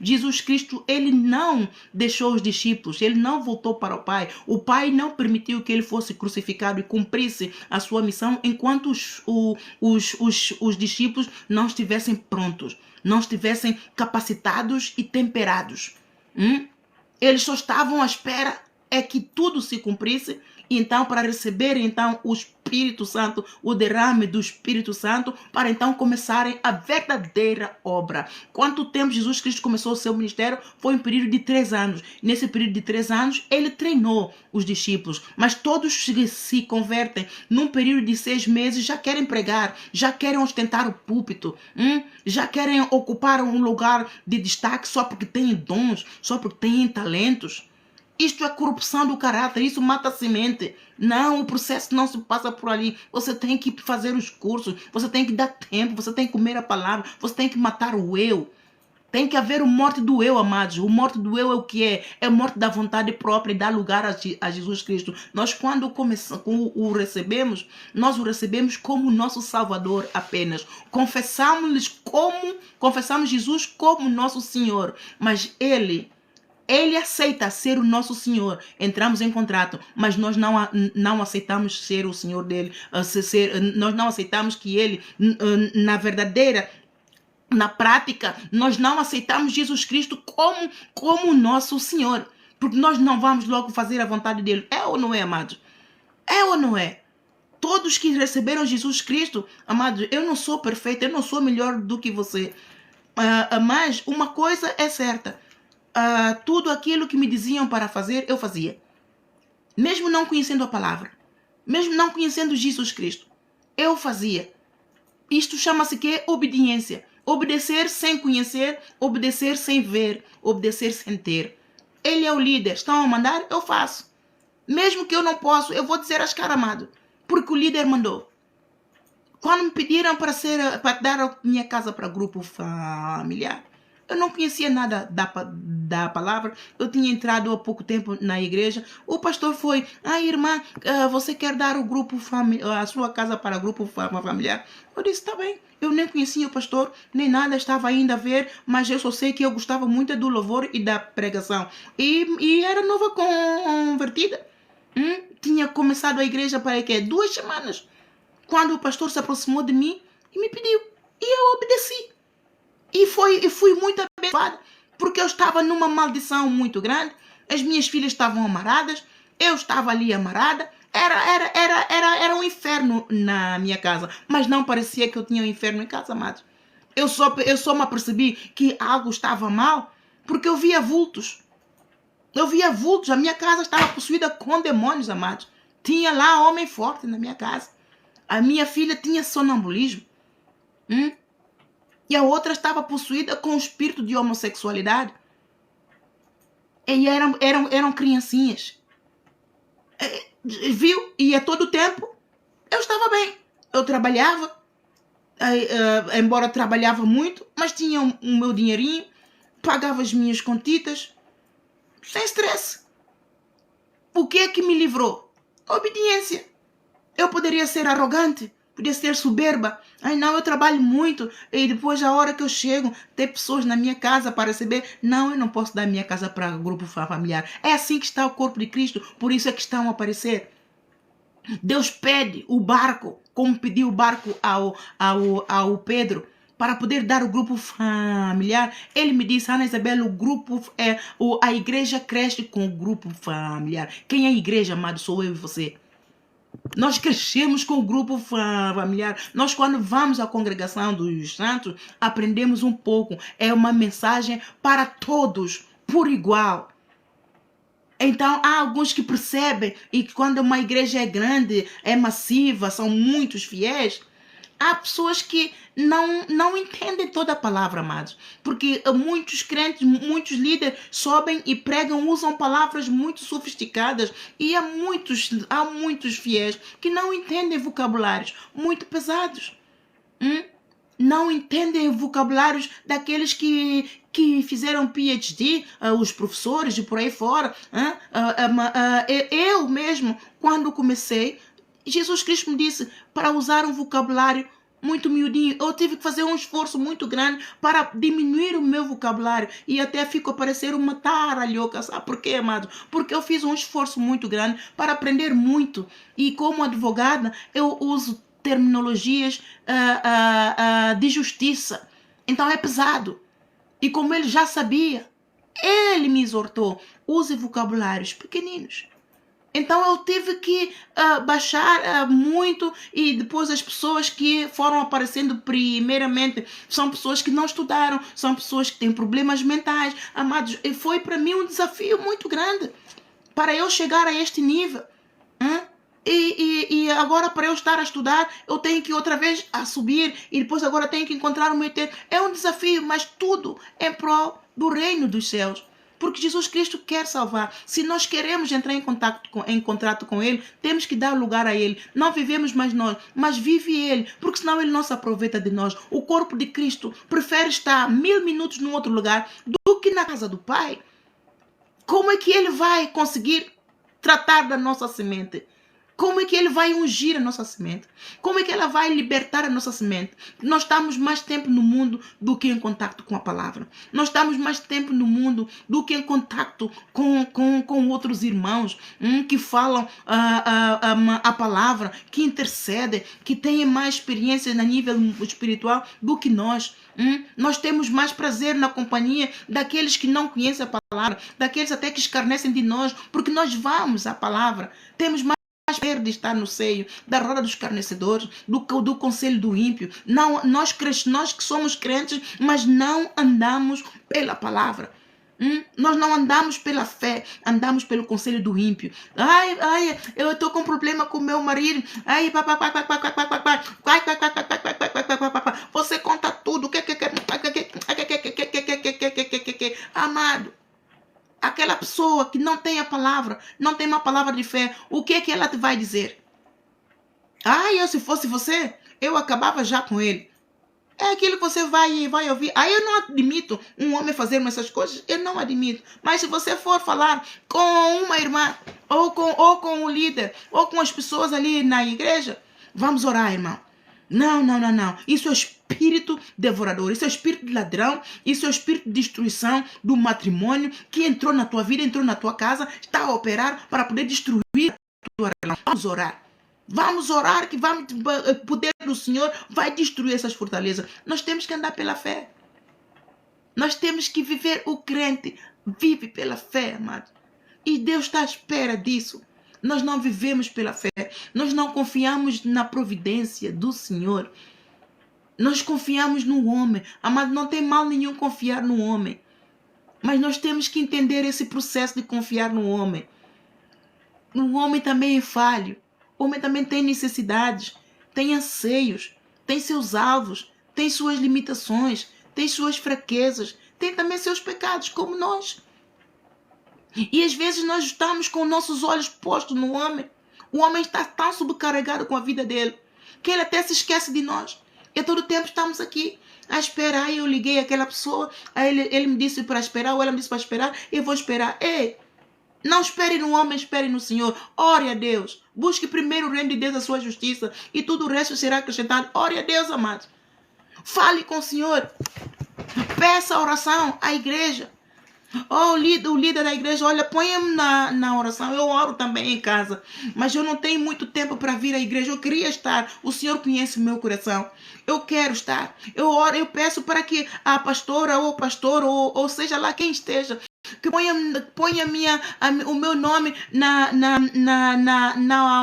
Jesus Cristo, ele não deixou os discípulos, ele não voltou para o Pai. O Pai não permitiu que ele fosse crucificado e cumprisse a sua missão enquanto os discípulos não estivessem prontos, não estivessem capacitados e temperados. Eles só estavam à espera que tudo se cumprisse então para receber então o Espírito Santo, o derrame do Espírito Santo, para então começarem a verdadeira obra. Quanto tempo Jesus Cristo começou o seu ministério? Foi um período de 3 anos. Nesse período de 3 anos, ele treinou os discípulos, mas todos se convertem num período de 6 meses, já querem pregar, já querem ostentar o púlpito, já querem ocupar um lugar de destaque só porque têm dons, só porque têm talentos. Isto é corrupção do caráter, isso mata a semente. Não, o processo não se passa por ali. Você tem que fazer os cursos, você tem que dar tempo, você tem que comer a palavra, você tem que matar o eu. Tem que haver o morte do eu, amados. O morte do eu é o que é? É a morte da vontade própria e dar lugar a Jesus Cristo. Nós, quando o recebemos, nós o recebemos como nosso Salvador apenas. Confessamos Jesus como nosso Senhor. Mas Ele aceita ser o nosso Senhor. Entramos em contrato, mas nós não aceitamos ser o Senhor dele. Nós não aceitamos que Ele, na prática, nós não aceitamos Jesus Cristo como nosso Senhor. Porque nós não vamos logo fazer a vontade dele. É ou não é, amados? É ou não é? Todos que receberam Jesus Cristo, amados, eu não sou perfeito, eu não sou melhor do que você. Mas uma coisa é certa. Tudo aquilo que me diziam para fazer, eu fazia. Mesmo não conhecendo a palavra. Mesmo não conhecendo Jesus Cristo. Eu fazia. Isto chama-se que obediência. Obedecer sem conhecer, obedecer sem ver, obedecer sem ter. Ele é o líder. Estão a mandar? Eu faço. Mesmo que eu não possa, eu vou dizer às caras, amado. Porque o líder mandou. Quando me pediram para dar a minha casa para grupo familiar, eu não conhecia nada da palavra. Eu tinha entrado há pouco tempo na igreja. O pastor foi: irmã, você quer dar a sua casa para grupo familiar? Eu disse: tá bem. Eu nem conhecia o pastor, nem nada, estava ainda a ver, mas eu só sei que eu gostava muito do louvor e da pregação. E era nova convertida. Tinha começado a igreja para 2 semanas. Quando o pastor se aproximou de mim e me pediu. E eu obedeci. E fui muito abençoada, porque eu estava numa maldição muito grande. As minhas filhas estavam amarradas, eu estava ali amarrada. Era um inferno na minha casa, mas não parecia que eu tinha um inferno em casa, amados. Eu só me apercebi que algo estava mal, porque eu via vultos. A minha casa estava possuída com demônios, amados. Tinha lá homem forte na minha casa. A minha filha tinha sonambulismo. E a outra estava possuída com o espírito de homossexualidade. E eram criancinhas. Viu? E a todo tempo eu estava bem. Eu trabalhava, embora trabalhava muito, mas tinha o meu dinheirinho, pagava as minhas contitas, sem estresse. O que é que me livrou? A obediência. Eu poderia ser arrogante, podia ser soberba. Não, eu trabalho muito e depois, a hora que eu chego, tem pessoas na minha casa para receber. Não, eu não posso dar minha casa para grupo familiar. É assim que está o corpo de Cristo, por isso é que estão a aparecer. Deus pede o barco, como pediu o barco ao Pedro, para poder dar o grupo familiar. Ele me disse: Ana Isabel, a igreja cresce com o grupo familiar. Quem é a igreja, amado? Sou eu e você. Nós crescemos com o grupo familiar. Nós, quando vamos à congregação dos santos, aprendemos um pouco. É uma mensagem para todos, por igual. Então, há alguns que percebem, e que quando uma igreja é grande, é massiva, são muitos fiéis, há pessoas que não entendem toda a palavra, amados. Porque muitos crentes, muitos líderes sobem e pregam, usam palavras muito sofisticadas. E há muitos fiéis que não entendem vocabulários muito pesados. Não entendem vocabulários daqueles que fizeram PhD, os professores e por aí fora. Eu mesmo, quando comecei, Jesus Cristo me disse para usar um vocabulário muito miudinho. Eu tive que fazer um esforço muito grande para diminuir o meu vocabulário. E até fico a parecer uma taralhoca. Sabe por quê, amado? Porque eu fiz um esforço muito grande para aprender muito. E como advogada, eu uso terminologias de justiça. Então é pesado. E como ele já sabia, ele me exortou: use vocabulários pequeninos. Então eu tive que baixar muito, e depois as pessoas que foram aparecendo primeiramente são pessoas que não estudaram, são pessoas que têm problemas mentais. Amados, e foi para mim um desafio muito grande para eu chegar a este nível. E agora, para eu estar a estudar, eu tenho que outra vez a subir, e depois agora tenho que encontrar o meio termo. É um desafio, mas tudo em prol do reino dos céus. Porque Jesus Cristo quer salvar. Se nós queremos entrar em contrato com Ele, temos que dar lugar a Ele. Não vivemos mais nós, mas vive Ele, porque senão Ele não se aproveita de nós. O corpo de Cristo prefere estar 1000 minutos num outro lugar do que na casa do Pai. Como é que Ele vai conseguir tratar da nossa semente? Como é que Ele vai ungir a nossa semente? Como é que ela vai libertar a nossa semente? Nós estamos mais tempo no mundo do que em contato com a palavra. Nós estamos mais tempo no mundo do que em contato com outros irmãos que falam a palavra, que intercedem, que têm mais experiência a nível espiritual do que nós. Nós temos mais prazer na companhia daqueles que não conhecem a palavra, daqueles até que escarnecem de nós, porque nós vamos à palavra. Temos mais de estar no seio da roda dos escarnecedores, do conselho do ímpio. Não, nós que somos crentes, mas não andamos pela palavra. Nós não andamos pela fé, andamos pelo conselho do ímpio. Ai, eu estou com problema com meu marido. Você conta tudo. Amado, aquela pessoa que não tem a palavra, não tem uma palavra de fé, o que é que ela te vai dizer? Eu, se fosse você, eu acabava já com ele. É aquilo que você vai ouvir. Eu não admito um homem fazer essas coisas. Eu não admito. Mas se você for falar com uma irmã, ou com o líder, ou com as pessoas ali na igreja, vamos orar, irmão. Não. Isso é espírito devorador, isso é espírito de ladrão, isso é espírito de destruição do matrimônio que entrou na tua vida, entrou na tua casa, está a operar para poder destruir a tua relação. Vamos orar. Vamos orar, que o poder do Senhor vai destruir essas fortalezas. Nós temos que andar pela fé. Nós temos que viver. O crente vive pela fé, amado. E Deus está à espera disso. Nós não vivemos pela fé. Nós não confiamos na providência do Senhor. Nós confiamos no homem. Amado, não tem mal nenhum confiar no homem. Mas nós temos que entender esse processo de confiar no homem. O homem também é falho. O homem também tem necessidades, tem anseios, tem seus alvos, tem suas limitações, tem suas fraquezas, tem também seus pecados, como nós. E às vezes nós estamos com nossos olhos postos no homem. O homem está tão sobrecarregado com a vida dele, que ele até se esquece de nós. E todo tempo estamos aqui a esperar. Eu liguei àquela pessoa, aí ele me disse para esperar, ou ela me disse para esperar, eu vou esperar. Ei! Não espere no homem, espere no Senhor. Ore a Deus. Busque primeiro o reino de Deus, a sua justiça, e tudo o resto será acrescentado. Ore a Deus, amados. Fale com o Senhor. Peça oração à igreja. O líder da igreja, olha, ponha-me na oração. Eu oro também em casa, mas eu não tenho muito tempo para vir à igreja. Eu queria estar. O Senhor conhece o meu coração. Eu quero estar. Eu oro, eu peço para que a pastora ou o pastor, ou seja lá quem esteja, que ponha o meu nome na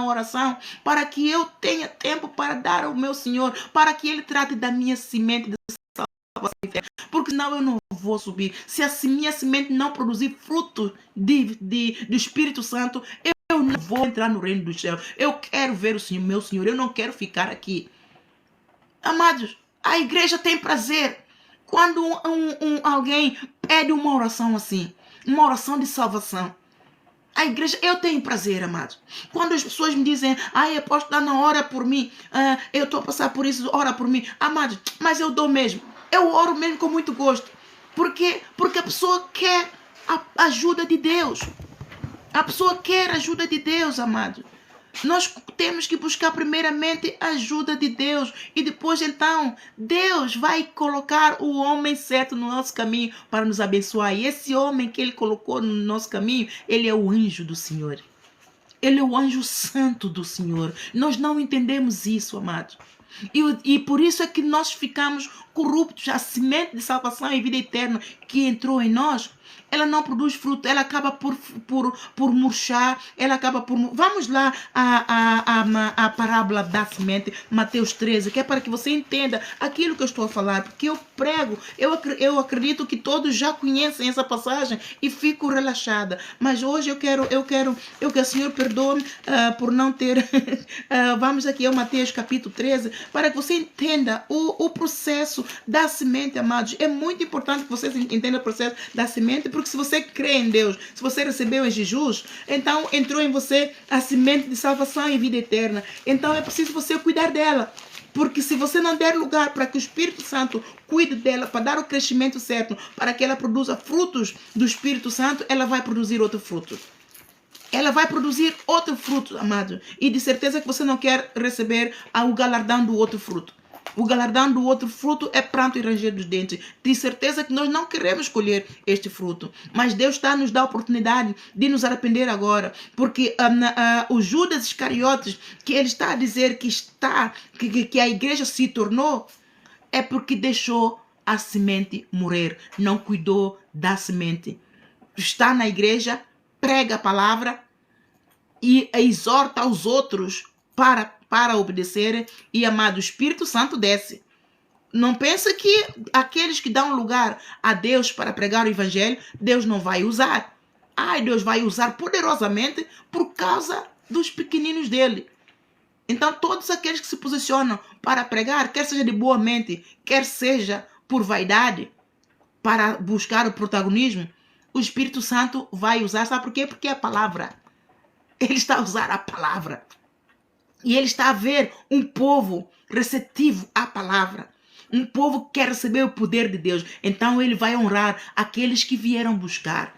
oração, para que eu tenha tempo para dar ao meu Senhor, para que Ele trate da minha semente de salvação e fé, porque senão eu não vou subir. Se a minha semente não produzir fruto do Espírito Santo, eu não vou entrar no reino dos céus. Eu quero ver o Senhor, meu Senhor, eu não quero ficar aqui. Amados, a igreja tem prazer quando alguém pede uma oração assim, uma oração de salvação. A igreja, eu tenho prazer, amados. Quando as pessoas me dizem, apóstolo, dá na hora por mim, eu estou a passar por isso, ora por mim. Amados, mas eu dou mesmo. Eu oro mesmo com muito gosto. Por quê? Porque a pessoa quer a ajuda de Deus. A pessoa quer a ajuda de Deus, amados. Nós temos que buscar primeiramente a ajuda de Deus, e depois então Deus vai colocar o homem certo no nosso caminho para nos abençoar. E esse homem que Ele colocou no nosso caminho, ele é o anjo do Senhor. Ele é o anjo santo do Senhor. Nós não entendemos isso, amados. E por isso é que nós ficamos corruptos, a semente de salvação e vida eterna que entrou em nós, ela não produz fruto, ela acaba por murchar, ela acaba por... Vamos lá a parábola da semente, Mateus 13, que é para que você entenda aquilo que eu estou a falar, porque eu prego, eu acredito que todos já conhecem essa passagem e fico relaxada, mas hoje eu quero que o Senhor perdoe por não ter... vamos aqui ao Mateus capítulo 13, para que você entenda o processo da semente, amados. É muito importante que vocês entendam o processo da semente, porque se você crê em Deus, se você recebeu em Jesus, então entrou em você a semente de salvação e vida eterna. Então é preciso você cuidar dela. Porque se você não der lugar para que o Espírito Santo cuide dela, para dar o crescimento certo, para que ela produza frutos do Espírito Santo, ela vai produzir outro fruto. Ela vai produzir outro fruto, amado. E de certeza que você não quer receber o galardão do outro fruto. O galardão do outro fruto é pranto e ranger dos dentes. De certeza que nós não queremos colher este fruto. Mas Deus está a nos dar a oportunidade de nos arrepender agora. Porque o Judas Iscariotes, que ele está a dizer que a igreja se tornou, é porque deixou a semente morrer. Não cuidou da semente. Está na igreja, prega a palavra e exorta aos outros para obedecerem, e amado, o Espírito Santo desce. Não pensa que aqueles que dão lugar a Deus para pregar o evangelho, Deus não vai usar. Deus vai usar poderosamente por causa dos pequeninos dele. Então todos aqueles que se posicionam para pregar, quer seja de boa mente, quer seja por vaidade, para buscar o protagonismo, o Espírito Santo vai usar. Sabe por quê? Porque é a palavra. Ele está a usar a palavra. E ele está a ver um povo receptivo à palavra. Um povo que quer receber o poder de Deus. Então ele vai honrar aqueles que vieram buscar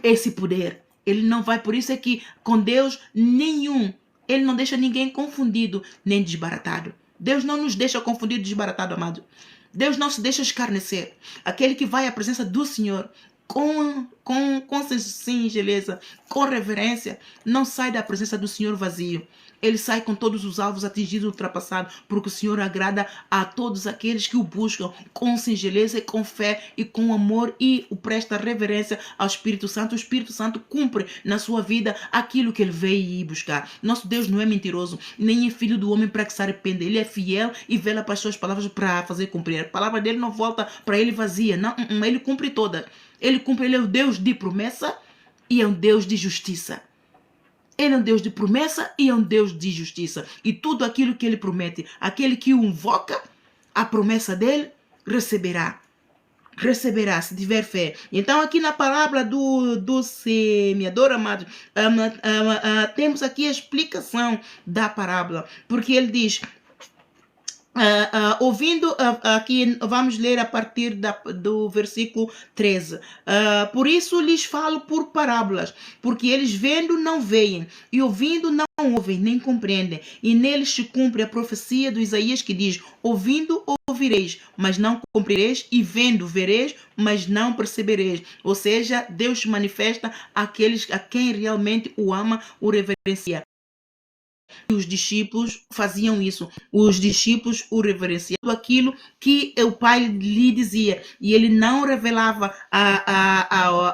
esse poder. Ele não vai, por isso é que com Deus ele não deixa ninguém confundido nem desbaratado. Deus não nos deixa confundido e desbaratado, amado. Deus não se deixa escarnecer. Aquele que vai à presença do Senhor com singeleza, com reverência, não sai da presença do Senhor vazio. Ele sai com todos os alvos atingidos e ultrapassados, porque o Senhor agrada a todos aqueles que o buscam com singeleza e com fé e com amor, e o presta reverência ao Espírito Santo. O Espírito Santo cumpre na sua vida aquilo que ele veio buscar. Nosso Deus não é mentiroso, nem é filho do homem para que se arrependa. Ele é fiel e vela para as suas palavras para fazer cumprir. A palavra dele não volta para ele vazia. Não, ele cumpre toda. Ele é o Deus de promessa e é um Deus de justiça. Ele é um Deus de promessa e é um Deus de justiça. E tudo aquilo que ele promete, aquele que o invoca, a promessa dele, receberá. Receberá, se tiver fé. Então aqui na parábola do semeador, amado, temos aqui a explicação da parábola. Porque ele diz... ouvindo, aqui vamos ler a partir do versículo 13. Por isso lhes falo por parábolas, porque eles vendo não veem, e ouvindo não ouvem, nem compreendem. E neles se cumpre a profecia do Isaías que diz: ouvindo ouvireis, mas não compreendereis, e vendo vereis, mas não percebereis. Ou seja, Deus se manifesta àqueles a quem realmente o ama, o reverencia. E os discípulos faziam isso. Os discípulos o reverenciavam aquilo que o pai lhe dizia. E ele não revelava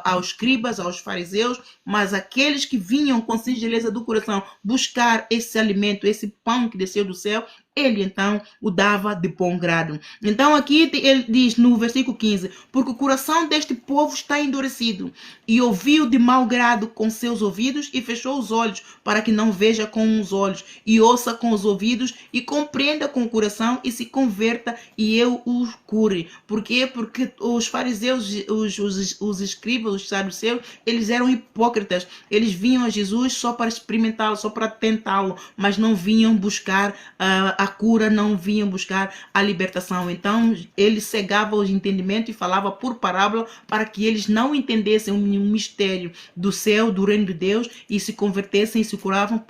aos escribas, aos fariseus, mas aqueles que vinham com singeleza do coração buscar esse alimento, esse pão que desceu do céu, ele então o dava de bom grado. Então aqui ele diz no versículo 15: porque o coração deste povo está endurecido, e ouviu de mau grado com seus ouvidos, e fechou os olhos, para que não veja com os olhos, e ouça com os ouvidos, e compreenda com o coração, e se converta, e eu os cure. Por quê? Porque os fariseus, os escribas, os saduceus, eles eram hipócritas. Eles vinham a Jesus só para experimentá-lo, só para tentá-lo, mas não vinham buscar a cura, não vinham buscar a libertação. Então ele cegava os entendimentos e falava por parábola para que eles não entendessem um mistério do céu, do reino de Deus, e se convertessem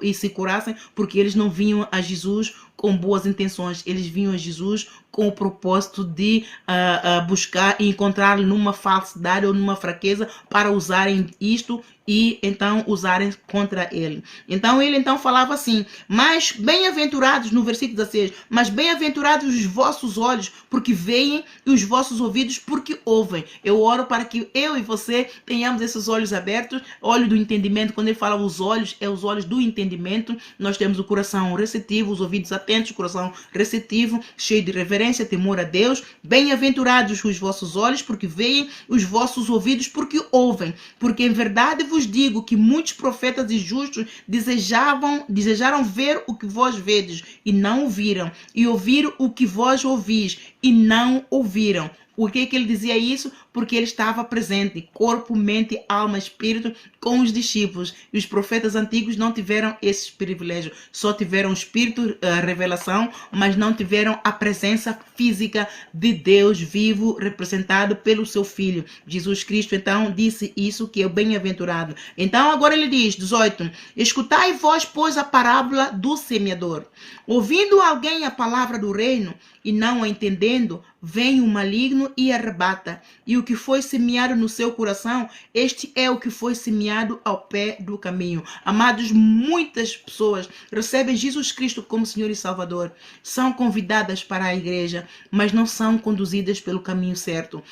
e se curassem, porque eles não vinham a Jesus com boas intenções. Eles vinham a Jesus com o propósito de buscar e encontrar numa falsidade ou numa fraqueza para usarem isto e então usarem contra ele. Então ele então falava assim: mas bem-aventurados, no versículo 16, mas bem-aventurados os vossos olhos, porque veem, e os vossos ouvidos, porque ouvem. Eu oro para que eu e você tenhamos esses olhos abertos, olho do entendimento. Quando ele fala os olhos, é os olhos do entendimento. Nós temos o coração receptivo, os ouvidos atentos, o coração receptivo, cheio de reverência, temor a Deus. Bem-aventurados os vossos olhos, porque veem, os vossos ouvidos, porque ouvem. Porque em verdade vos digo que muitos profetas e justos desejaram ver o que vós vedes e não ouviram, e ouvir o que vós ouvis e não ouviram. Por que ele dizia isso? Porque ele estava presente, corpo, mente, alma, espírito, com os discípulos. E os profetas antigos não tiveram esse privilégio. Só tiveram o espírito, a revelação, mas não tiveram a presença física de Deus vivo, representado pelo seu Filho. Jesus Cristo, então, disse isso, que é o bem-aventurado. Então, agora ele diz, 18, escutai vós, pois, a parábola do semeador. Ouvindo alguém a palavra do reino e não a entendendo, vem o maligno e arrebata. E o que foi semeado no seu coração, este é o que foi semeado ao pé do caminho. Amados, muitas pessoas recebem Jesus Cristo como Senhor e Salvador, são convidadas para a igreja, mas não são conduzidas pelo caminho certo.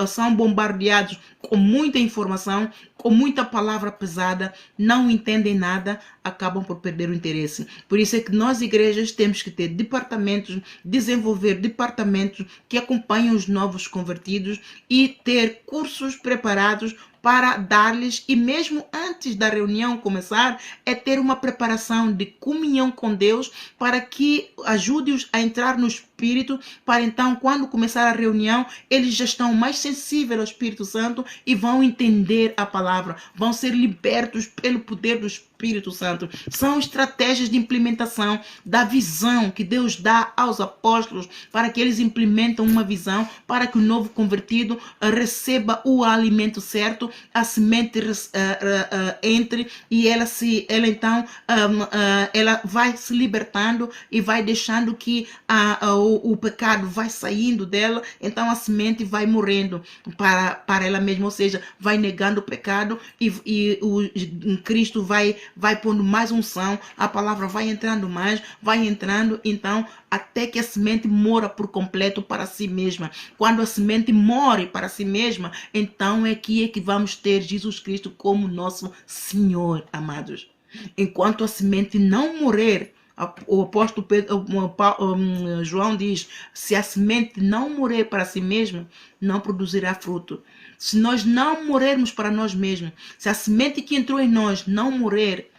São bombardeados com muita informação, com muita palavra pesada, não entendem nada, acabam por perder o interesse. Por isso é que nós, igrejas, temos que ter departamentos, desenvolver departamentos que acompanham os novos convertidos e ter cursos preparados para dar-lhes, e mesmo antes da reunião começar, é ter uma preparação de comunhão com Deus para que ajude-os a entrar no Espírito, para então, quando começar a reunião, eles já estão mais sensíveis ao Espírito Santo e vão entender a palavra, vão ser libertos pelo poder do Espírito Santo. São estratégias de implementação da visão que Deus dá aos apóstolos para que eles implementam uma visão para que o novo convertido receba o alimento certo, a semente entre e ela então ela vai se libertando e vai deixando que o pecado vai saindo dela, então a semente vai morrendo para ela mesma, ou seja, vai negando o pecado e Cristo vai pondo mais unção, a palavra vai entrando mais, vai entrando, então até que a semente mora por completo para si mesma. Quando a semente morre para si mesma, então é que vamos ter Jesus Cristo como nosso Senhor, amados. Enquanto a semente não morrer, o apóstolo João diz, se a semente não morrer para si mesma, não produzirá fruto. Se nós não morrermos para nós mesmos, se a semente que entrou em nós não morrer,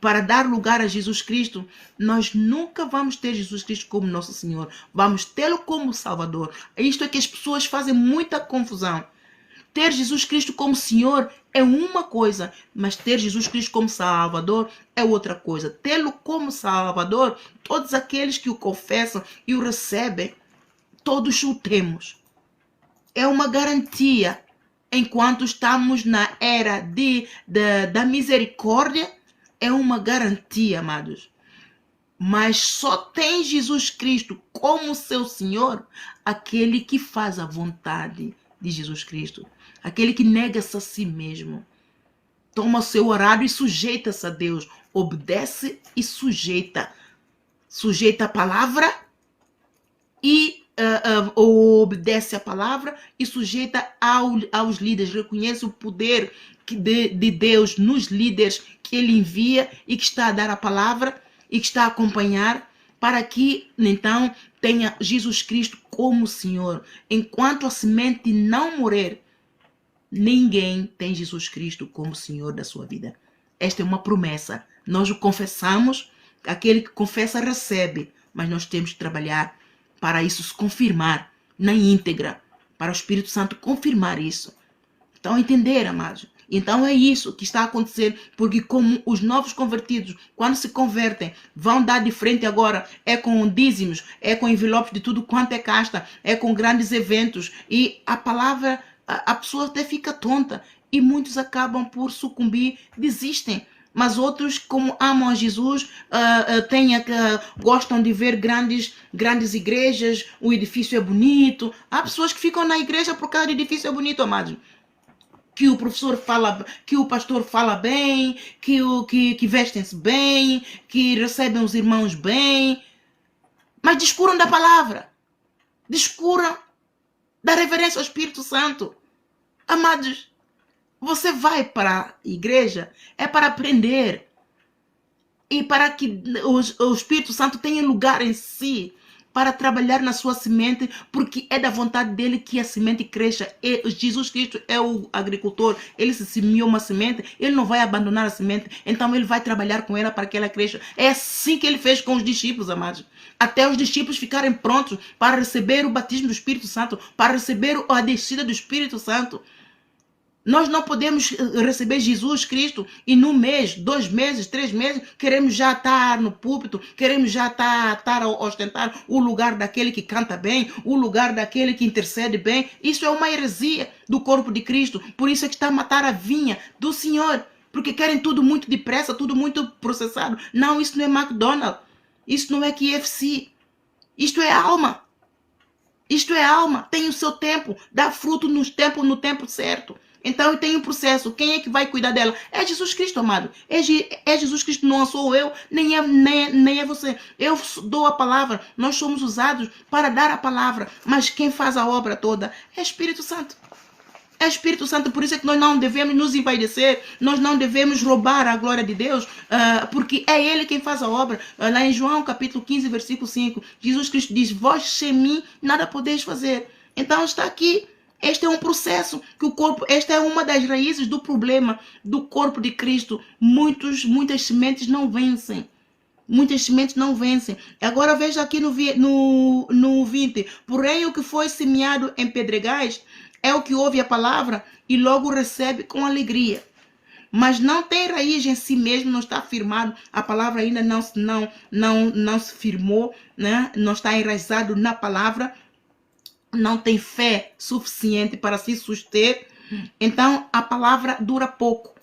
para dar lugar a Jesus Cristo, nós nunca vamos ter Jesus Cristo como nosso Senhor. Vamos tê-lo como Salvador. Isto é que as pessoas fazem muita confusão. Ter Jesus Cristo como Senhor é uma coisa, mas ter Jesus Cristo como Salvador é outra coisa. Tê-lo como Salvador, todos aqueles que o confessam e o recebem, todos o temos. É uma garantia. Enquanto estamos na era da misericórdia, é uma garantia, amados. Mas só tem Jesus Cristo como seu Senhor aquele que faz a vontade de Jesus Cristo. Aquele que nega-se a si mesmo. Toma o seu horário e sujeita-se a Deus. Obedece e sujeita. Sujeita a palavra e obedece a palavra e sujeita aos líderes. Reconhece o poder de Deus nos líderes que ele envia e que está a dar a palavra e que está a acompanhar, para que então tenha Jesus Cristo como Senhor. Enquanto a semente não morrer, ninguém tem Jesus Cristo como Senhor da sua vida. Esta é uma promessa. Nós o confessamos, aquele que confessa recebe, mas nós temos que trabalhar para isso se confirmar na íntegra, para o Espírito Santo confirmar isso. Então, entender, amados? Então é isso que está a acontecer, porque como os novos convertidos, quando se convertem, vão dar de frente agora, é com dízimos, é com envelopes de tudo quanto é casta, é com grandes eventos, e a palavra, a pessoa até fica tonta, e muitos acabam por sucumbir, desistem. Mas outros, como amam a Jesus, gostam de ver grandes igrejas, o edifício é bonito. Há pessoas que ficam na igreja por causa do edifício é bonito, amados. Que o professor fala, que o pastor fala bem, que vestem-se bem, que recebem os irmãos bem. Mas descuram da palavra. Descuram da reverência ao Espírito Santo. Amados, você vai para a igreja é para aprender e para que o Espírito Santo tenha lugar em si para trabalhar na sua semente, porque é da vontade dele que a semente cresça. Jesus Cristo é o agricultor, ele se semeou uma semente, ele não vai abandonar a semente, então ele vai trabalhar com ela para que ela cresça. É assim que ele fez com os discípulos, amados. Até os discípulos ficarem prontos para receber o batismo do Espírito Santo, para receber a descida do Espírito Santo. Nós não podemos receber Jesus Cristo e num mês, 2 meses, 3 meses, queremos já estar no púlpito, queremos já estar a ostentar o lugar daquele que canta bem, o lugar daquele que intercede bem. Isso é uma heresia do corpo de Cristo. Por isso é que está a matar a vinha do Senhor. Porque querem tudo muito depressa, tudo muito processado. Não, isso não é McDonald's. Isso não é KFC. Isto é alma. Isto é alma. Tem o seu tempo. Dá fruto no tempo certo. Então tem um processo. Quem é que vai cuidar dela? É Jesus Cristo, amado. É Jesus Cristo, não sou eu, nem é você. Eu dou a palavra. Nós somos usados para dar a palavra. Mas quem faz a obra toda é Espírito Santo. É Espírito Santo. Por isso é que nós não devemos nos envaidecer. Nós não devemos roubar a glória de Deus. Porque é Ele quem faz a obra. Lá em João capítulo 15, versículo 5. Jesus Cristo diz, vós sem mim nada podeis fazer. Então está aqui. Este é um processo que o corpo, esta é uma das raízes do problema do corpo de Cristo. Muitas sementes não vencem. Muitas sementes não vencem. Agora veja aqui no 20. Porém, o que foi semeado em pedregais é o que ouve a palavra e logo recebe com alegria. Mas não tem raiz em si mesmo, não está firmado. A palavra ainda não se firmou, né? Não está enraizado na palavra. Não tem fé suficiente para se suster, então a palavra dura pouco,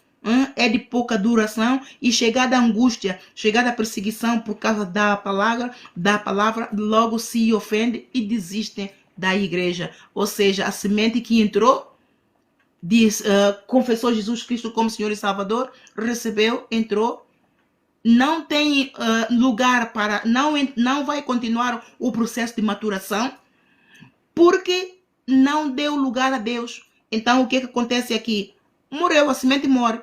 é de pouca duração e chegada a angústia, chegada a perseguição por causa da palavra, logo se ofende e desistem da igreja. Ou seja, a semente que entrou, confessou Jesus Cristo como Senhor e Salvador, recebeu, entrou, não tem lugar para, não vai continuar o processo de maturação, porque não deu lugar a Deus. Então, o que acontece aqui? Morreu, a semente morre.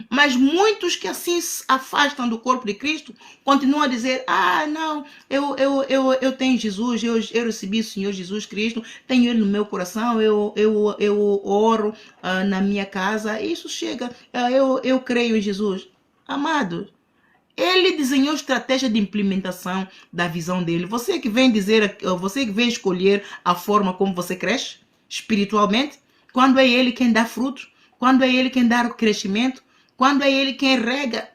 Mas muitos que assim se afastam do corpo de Cristo, continuam a dizer, não, eu tenho Jesus, eu recebi o Senhor Jesus Cristo, tenho Ele no meu coração, eu oro na minha casa, isso chega, eu creio em Jesus. Amado, Ele desenhou estratégia de implementação da visão dele. Você que vem escolher a forma como você cresce espiritualmente, quando é ele quem dá frutos, quando é ele quem dá o crescimento, quando é ele quem rega,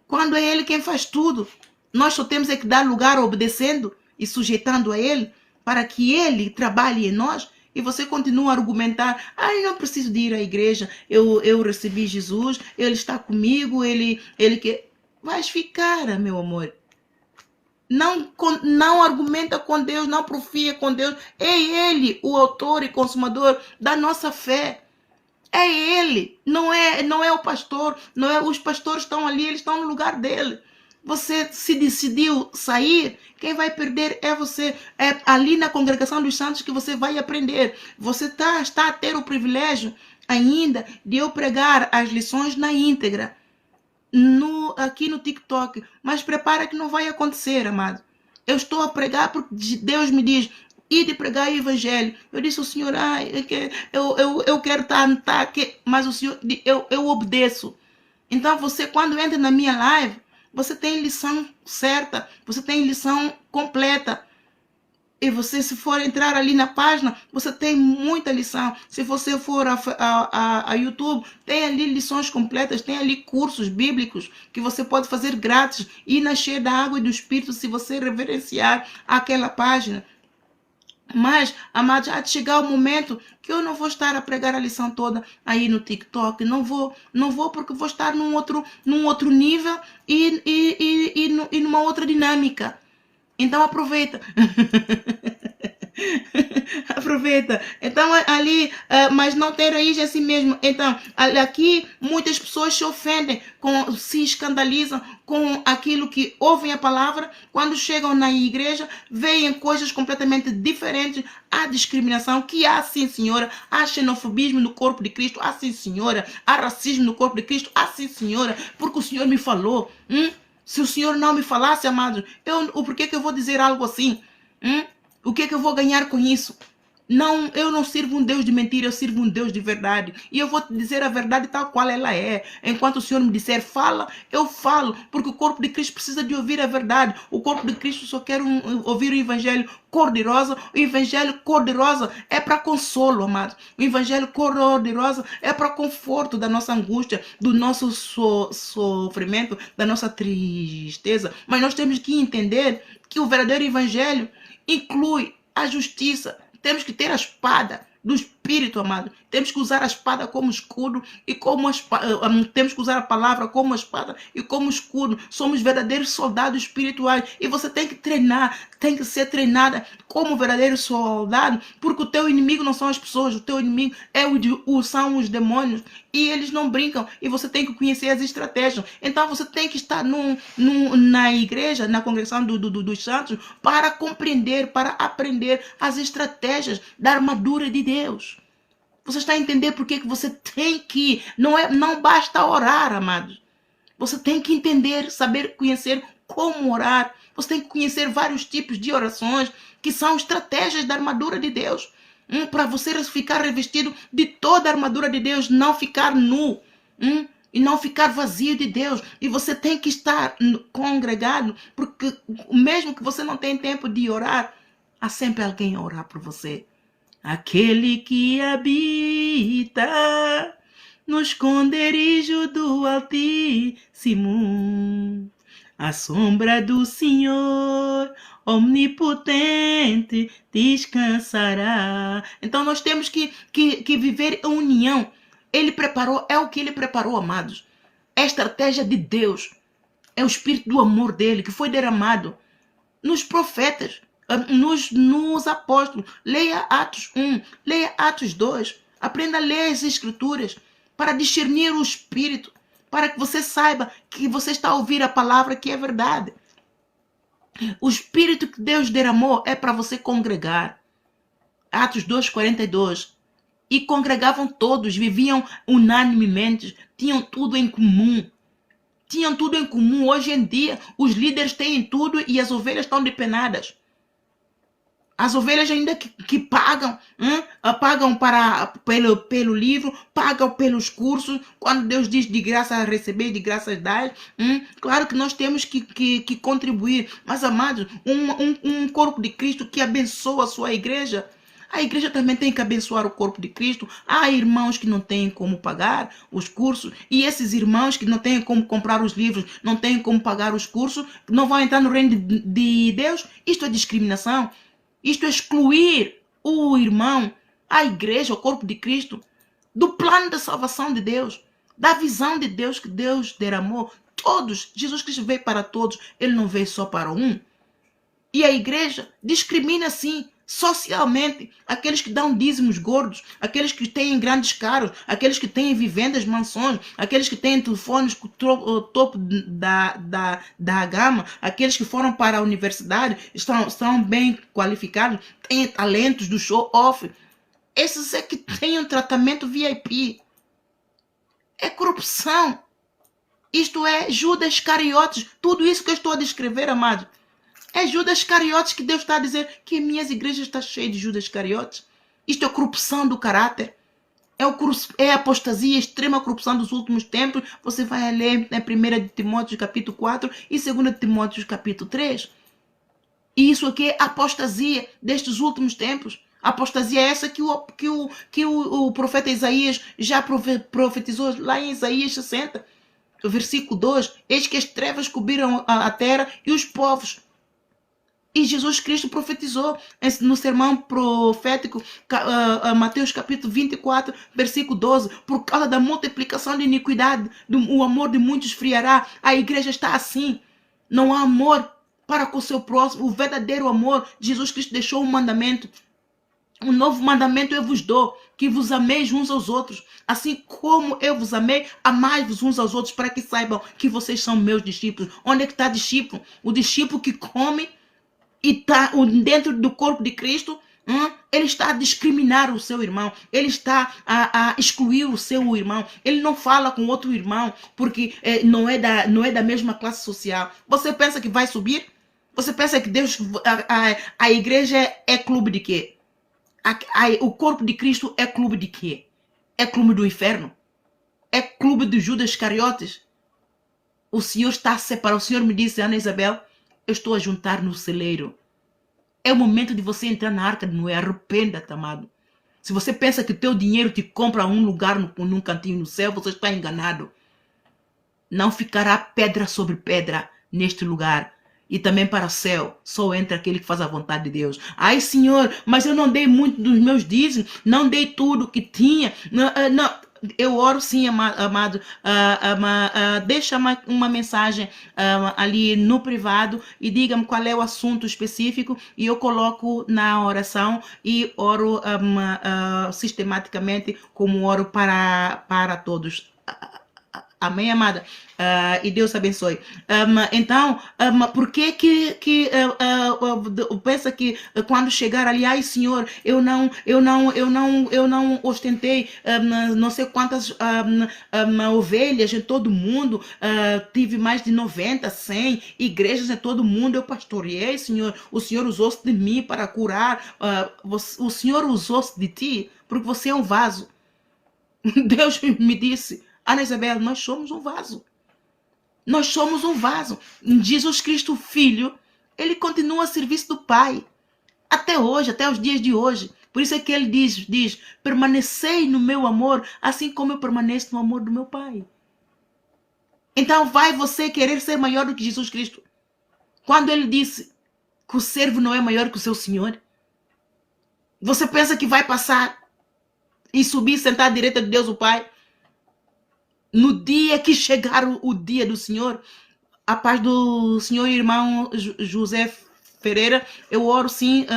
quando é ele quem faz tudo. Nós só temos que dar lugar obedecendo e sujeitando a ele para que ele trabalhe em nós. E você continua a argumentar, eu não preciso de ir à igreja, eu recebi Jesus, ele está comigo, ele quer... Vais ficar, meu amor. Não argumenta com Deus, não profia com Deus. É Ele o autor e consumador da nossa fé. É Ele, não é o pastor. Não é, os pastores estão ali, eles estão no lugar dele. Você se decidiu sair, quem vai perder é você. É ali na congregação dos santos que você vai aprender. Você está a ter o privilégio ainda de eu pregar as lições na íntegra. Aqui no TikTok, mas prepara que não vai acontecer, amado. Eu estou a pregar porque Deus me diz, ide pregar o evangelho. Eu disse ao Senhor, eu quero estar aqui, mas o Senhor, eu obedeço. Então você, quando entra na minha live, você tem lição certa, você tem lição completa. E você, se for entrar ali na página, você tem muita lição. Se você for a YouTube, tem ali lições completas, tem ali cursos bíblicos que você pode fazer grátis e nascer da água e do Espírito se você reverenciar aquela página. Mas, amados, há de chegar o momento que eu não vou estar a pregar a lição toda aí no TikTok. Não vou porque vou estar num outro nível e numa outra dinâmica. Então aproveita. Aproveita. Então ali, mas não tem raiz assim mesmo. Então, aqui muitas pessoas se ofendem, se escandalizam com aquilo que ouvem a palavra. Quando chegam na igreja, veem coisas completamente diferentes. Há discriminação, que há sim, senhora. Há xenofobismo no corpo de Cristo, há sim, senhora. Há racismo no corpo de Cristo, há sim, senhora. Porque o Senhor me falou. Se o Senhor não me falasse, amados, o porquê que eu vou dizer algo assim? O que é que eu vou ganhar com isso? Não, eu não sirvo um Deus de mentira, eu sirvo um Deus de verdade. E eu vou te dizer a verdade tal qual ela é. Enquanto o Senhor me disser, fala, eu falo. Porque o corpo de Cristo precisa de ouvir a verdade. O corpo de Cristo só quer ouvir o evangelho cor-de-rosa. O evangelho cor-de-rosa é para consolo, amado. O evangelho cor-de-rosa é para conforto da nossa angústia, do nosso sofrimento, da nossa tristeza. Mas nós temos que entender que o verdadeiro evangelho inclui a justiça. Temos que ter a espada do Espírito, amado. Temos que usar a espada como escudo e temos que usar a palavra como espada e como escudo. Somos verdadeiros soldados espirituais e você tem que treinar, tem que ser treinada como verdadeiro soldado, porque o teu inimigo não são as pessoas, o teu inimigo são os demônios e eles não brincam e você tem que conhecer as estratégias. Então você tem que estar na igreja, na congregação dos santos para compreender, para aprender as estratégias da armadura de Deus. Você está a entender por que você tem que... Não basta orar, amados. Você tem que entender, saber, conhecer como orar. Você tem que conhecer vários tipos de orações que são estratégias da armadura de Deus. Para você ficar revestido de toda a armadura de Deus, não ficar nu. E não ficar vazio de Deus. E você tem que estar congregado, porque mesmo que você não tenha tempo de orar, há sempre alguém a orar por você. Aquele que habita no esconderijo do Altíssimo, à sombra do Senhor omnipotente descansará. Então nós temos que viver em união. Ele preparou, é o que ele preparou, amados. É a estratégia de Deus. É o espírito do amor dele que foi derramado nos profetas, nos apóstolos. Leia Atos 1, leia Atos 2. Aprenda a ler as escrituras para discernir o espírito, para que você saiba que você está a ouvir a palavra que é verdade. O espírito que Deus derramou é para você congregar. Atos 2:42. E congregavam todos, viviam unanimemente, tinham tudo em comum. Tinham tudo em comum. Hoje em dia, os líderes têm tudo e as ovelhas estão depenadas. As ovelhas ainda que pagam, pagam pelo livro, pagam pelos cursos. Quando Deus diz de graça receber, de graça dar, claro que nós temos que contribuir. Mas, amados, um corpo de Cristo que abençoa a sua igreja, a igreja também tem que abençoar o corpo de Cristo. Há irmãos que não têm como pagar os cursos, e esses irmãos que não têm como comprar os livros, não têm como pagar os cursos, não vão entrar no reino de Deus. Isto é discriminação. Isto é excluir o irmão, a igreja, o corpo de Cristo, do plano da salvação de Deus, da visão de Deus que Deus derramou. Todos, Jesus Cristo veio para todos, ele não veio só para um. E a igreja discrimina sim, socialmente, aqueles que dão dízimos gordos, aqueles que têm grandes carros, aqueles que têm vivendas, mansões, aqueles que têm telefones topo da gama, aqueles que foram para a universidade, estão bem qualificados, têm talentos do show-off. Esses é que têm um tratamento VIP. É corrupção. Isto é Judas Iscariotes. Tudo isso que eu estou a descrever, amado, é Judas Iscariotes que Deus está a dizer que minhas igrejas estão cheias de Judas Iscariotes. Isto é corrupção do caráter. É a apostasia, extrema corrupção dos últimos tempos. Você vai ler em 1 Timóteo capítulo 4 e 2 Timóteo capítulo 3. E isso aqui é a apostasia destes últimos tempos. A apostasia é essa que o profeta Isaías já profetizou lá em Isaías 60. Versículo 2. Eis que as trevas cobriram a terra e os povos E Jesus Cristo profetizou no sermão profético, Mateus capítulo 24, versículo 12, por causa da multiplicação de iniquidade, o amor de muitos esfriará. A igreja está assim. Não há amor para com o seu próximo, o verdadeiro amor. Jesus Cristo deixou um mandamento. Um novo mandamento eu vos dou, que vos ameis uns aos outros. Assim como eu vos amei, amai-vos uns aos outros, para que saibam que vocês são meus discípulos. Onde é que está discípulo? O discípulo que come e está dentro do corpo de Cristo, ele está a discriminar o seu irmão, ele está a excluir o seu irmão, ele não fala com outro irmão, porque não é da mesma classe social. Você pensa que vai subir? Você pensa que Deus, a igreja é clube de quê? O corpo de Cristo é clube de quê? É clube do inferno? É clube de Judas Iscariotes? O Senhor está a separar. O Senhor me disse, Ana Isabel, eu estou a juntar no celeiro. É o momento de você entrar na arca de Noé. Arrependa-te, amado. Se você pensa que o teu dinheiro te compra um lugar num cantinho no céu, você está enganado. Não ficará pedra sobre pedra neste lugar. E também para o céu, só entra aquele que faz a vontade de Deus. Ai, Senhor, mas eu não dei muito dos meus dízimos, não dei tudo que tinha. Não. Eu oro sim, amado. Deixa uma mensagem ali no privado e diga-me qual é o assunto específico e eu coloco na oração e oro sistematicamente como oro para todos. Amém, amada? E Deus abençoe. Então, por que pensa que quando chegar ali, ai Senhor, eu não ostentei não sei quantas ovelhas em todo mundo, tive mais de 90, 100 igrejas em todo mundo, eu pastoreei, Senhor, o Senhor usou-se de mim para curar, o Senhor usou-se de ti, porque você é um vaso. Deus me disse, Ana Isabel, nós somos um vaso. Nós somos um vaso. Jesus Cristo, Filho, ele continua a serviço do Pai. Até hoje, até os dias de hoje. Por isso é que ele diz, permanecei no meu amor, assim como eu permaneço no amor do meu Pai. Então vai você querer ser maior do que Jesus Cristo? Quando ele disse que o servo não é maior que o seu Senhor? Você pensa que vai passar e subir e sentar à direita de Deus o Pai? No dia que chegar o dia do Senhor, a paz do Senhor e irmão José Ferreira, eu oro sim,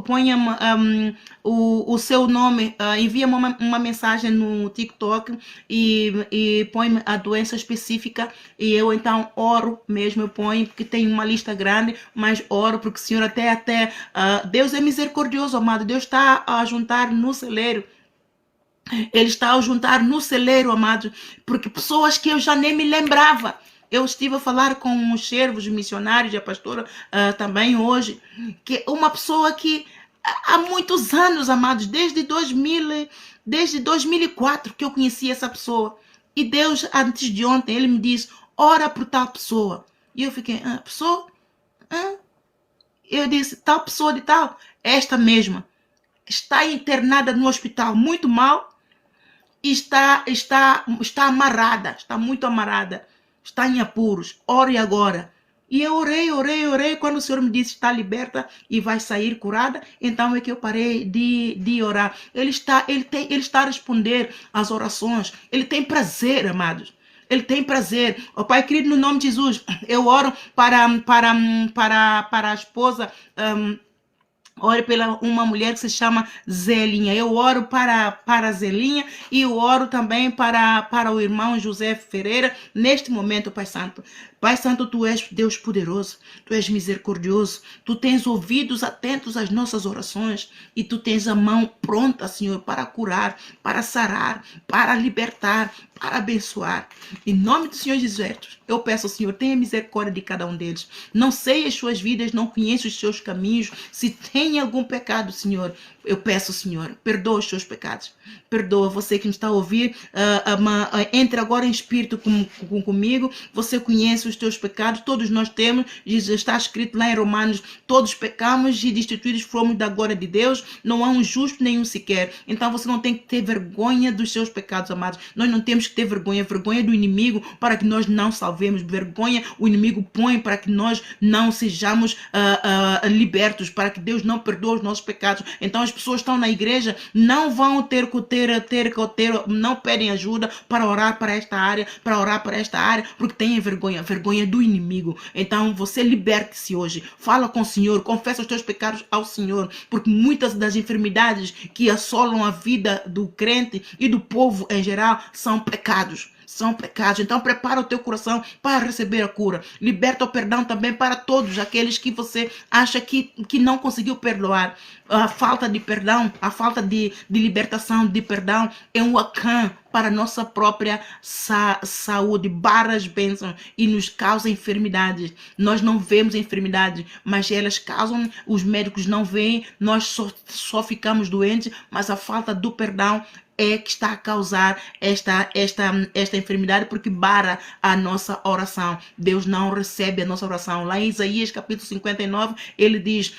ponha o seu nome, envia uma mensagem no TikTok e põe a doença específica e eu então oro mesmo, eu ponho, porque tem uma lista grande, mas oro porque o Senhor até Deus é misericordioso, amado, Deus está a juntar no celeiro. Ele está a juntar no celeiro, amado, porque pessoas que eu já nem me lembrava. Eu estive a falar com os servos missionários e a pastora também hoje, que uma pessoa que há muitos anos, amados, desde 2004 que eu conheci essa pessoa. E Deus, antes de ontem, ele me disse, ora por tal pessoa. E eu fiquei, pessoa? Eu disse, tal pessoa de tal? Esta mesma. Está internada no hospital muito mal. Está amarrada, está muito amarrada, está em apuros, ore agora. E eu orei, quando o Senhor me disse está liberta e vai sair curada, então é que eu parei de orar. Ele está a responder às orações, ele tem prazer, amados. Ele tem prazer. Oh, Pai querido, no nome de Jesus, eu oro para a esposa. Ore pela uma mulher que se chama Zelinha. Eu oro para Zelinha e eu oro também para o irmão José Ferreira neste momento, Pai Santo. Pai Santo, Tu és Deus poderoso, Tu és misericordioso, Tu tens ouvidos atentos às nossas orações e Tu tens a mão pronta, Senhor, para curar, para sarar, para libertar, para abençoar. Em nome do Senhor Jesus, eu peço ao Senhor, tenha misericórdia de cada um deles. Não sei as suas vidas, não conheço os seus caminhos. Se tem algum pecado, Senhor, eu peço, Senhor, perdoa os seus pecados. Perdoa você que me está a ouvir. Entre agora em espírito comigo. Você conhece os teus pecados, todos nós temos, está escrito lá em Romanos, todos pecamos e destituídos fomos da glória de Deus, não há um justo nenhum sequer. Então você não tem que ter vergonha dos seus pecados, amados. Nós não temos que ter vergonha do inimigo para que nós não salvemos, vergonha o inimigo põe para que nós não sejamos libertos, para que Deus não perdoe os nossos pecados. Então as pessoas estão na igreja, não vão ter, não pedem ajuda para orar para esta área, porque têm vergonha do inimigo. Então você liberte-se hoje, fala com o Senhor, confessa os teus pecados ao Senhor, porque muitas das enfermidades que assolam a vida do crente e do povo em geral são pecados. Então prepara o teu coração para receber a cura. Liberta o perdão também para todos aqueles que você acha que não conseguiu perdoar. A falta de perdão, a falta de libertação, de perdão é um acan para a nossa própria saúde, barra as bênçãos e nos causa enfermidades. Nós não vemos enfermidades, mas elas causam, os médicos não veem, nós só ficamos doentes, mas a falta do perdão é que está a causar esta enfermidade, porque barra a nossa oração. Deus não recebe a nossa oração. Lá em Isaías capítulo 59, ele diz,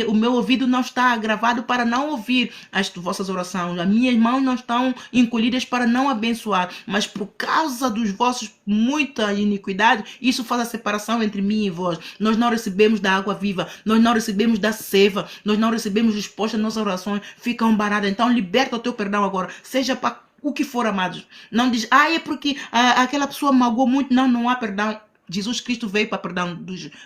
o meu ouvido não está agravado para não ouvir as vossas orações, as minhas mãos não estão encolhidas para não abençoar, mas por causa dos vossos muita iniquidade, isso faz a separação entre mim e vós. Nós não recebemos da água viva, nós não recebemos da seiva, nós não recebemos resposta às nossas orações, ficam baradas. Então liberta o teu perdão agora, seja para o que for, amados. Não diz, é porque aquela pessoa magoou muito. Não há perdão. Jesus Cristo veio para perdão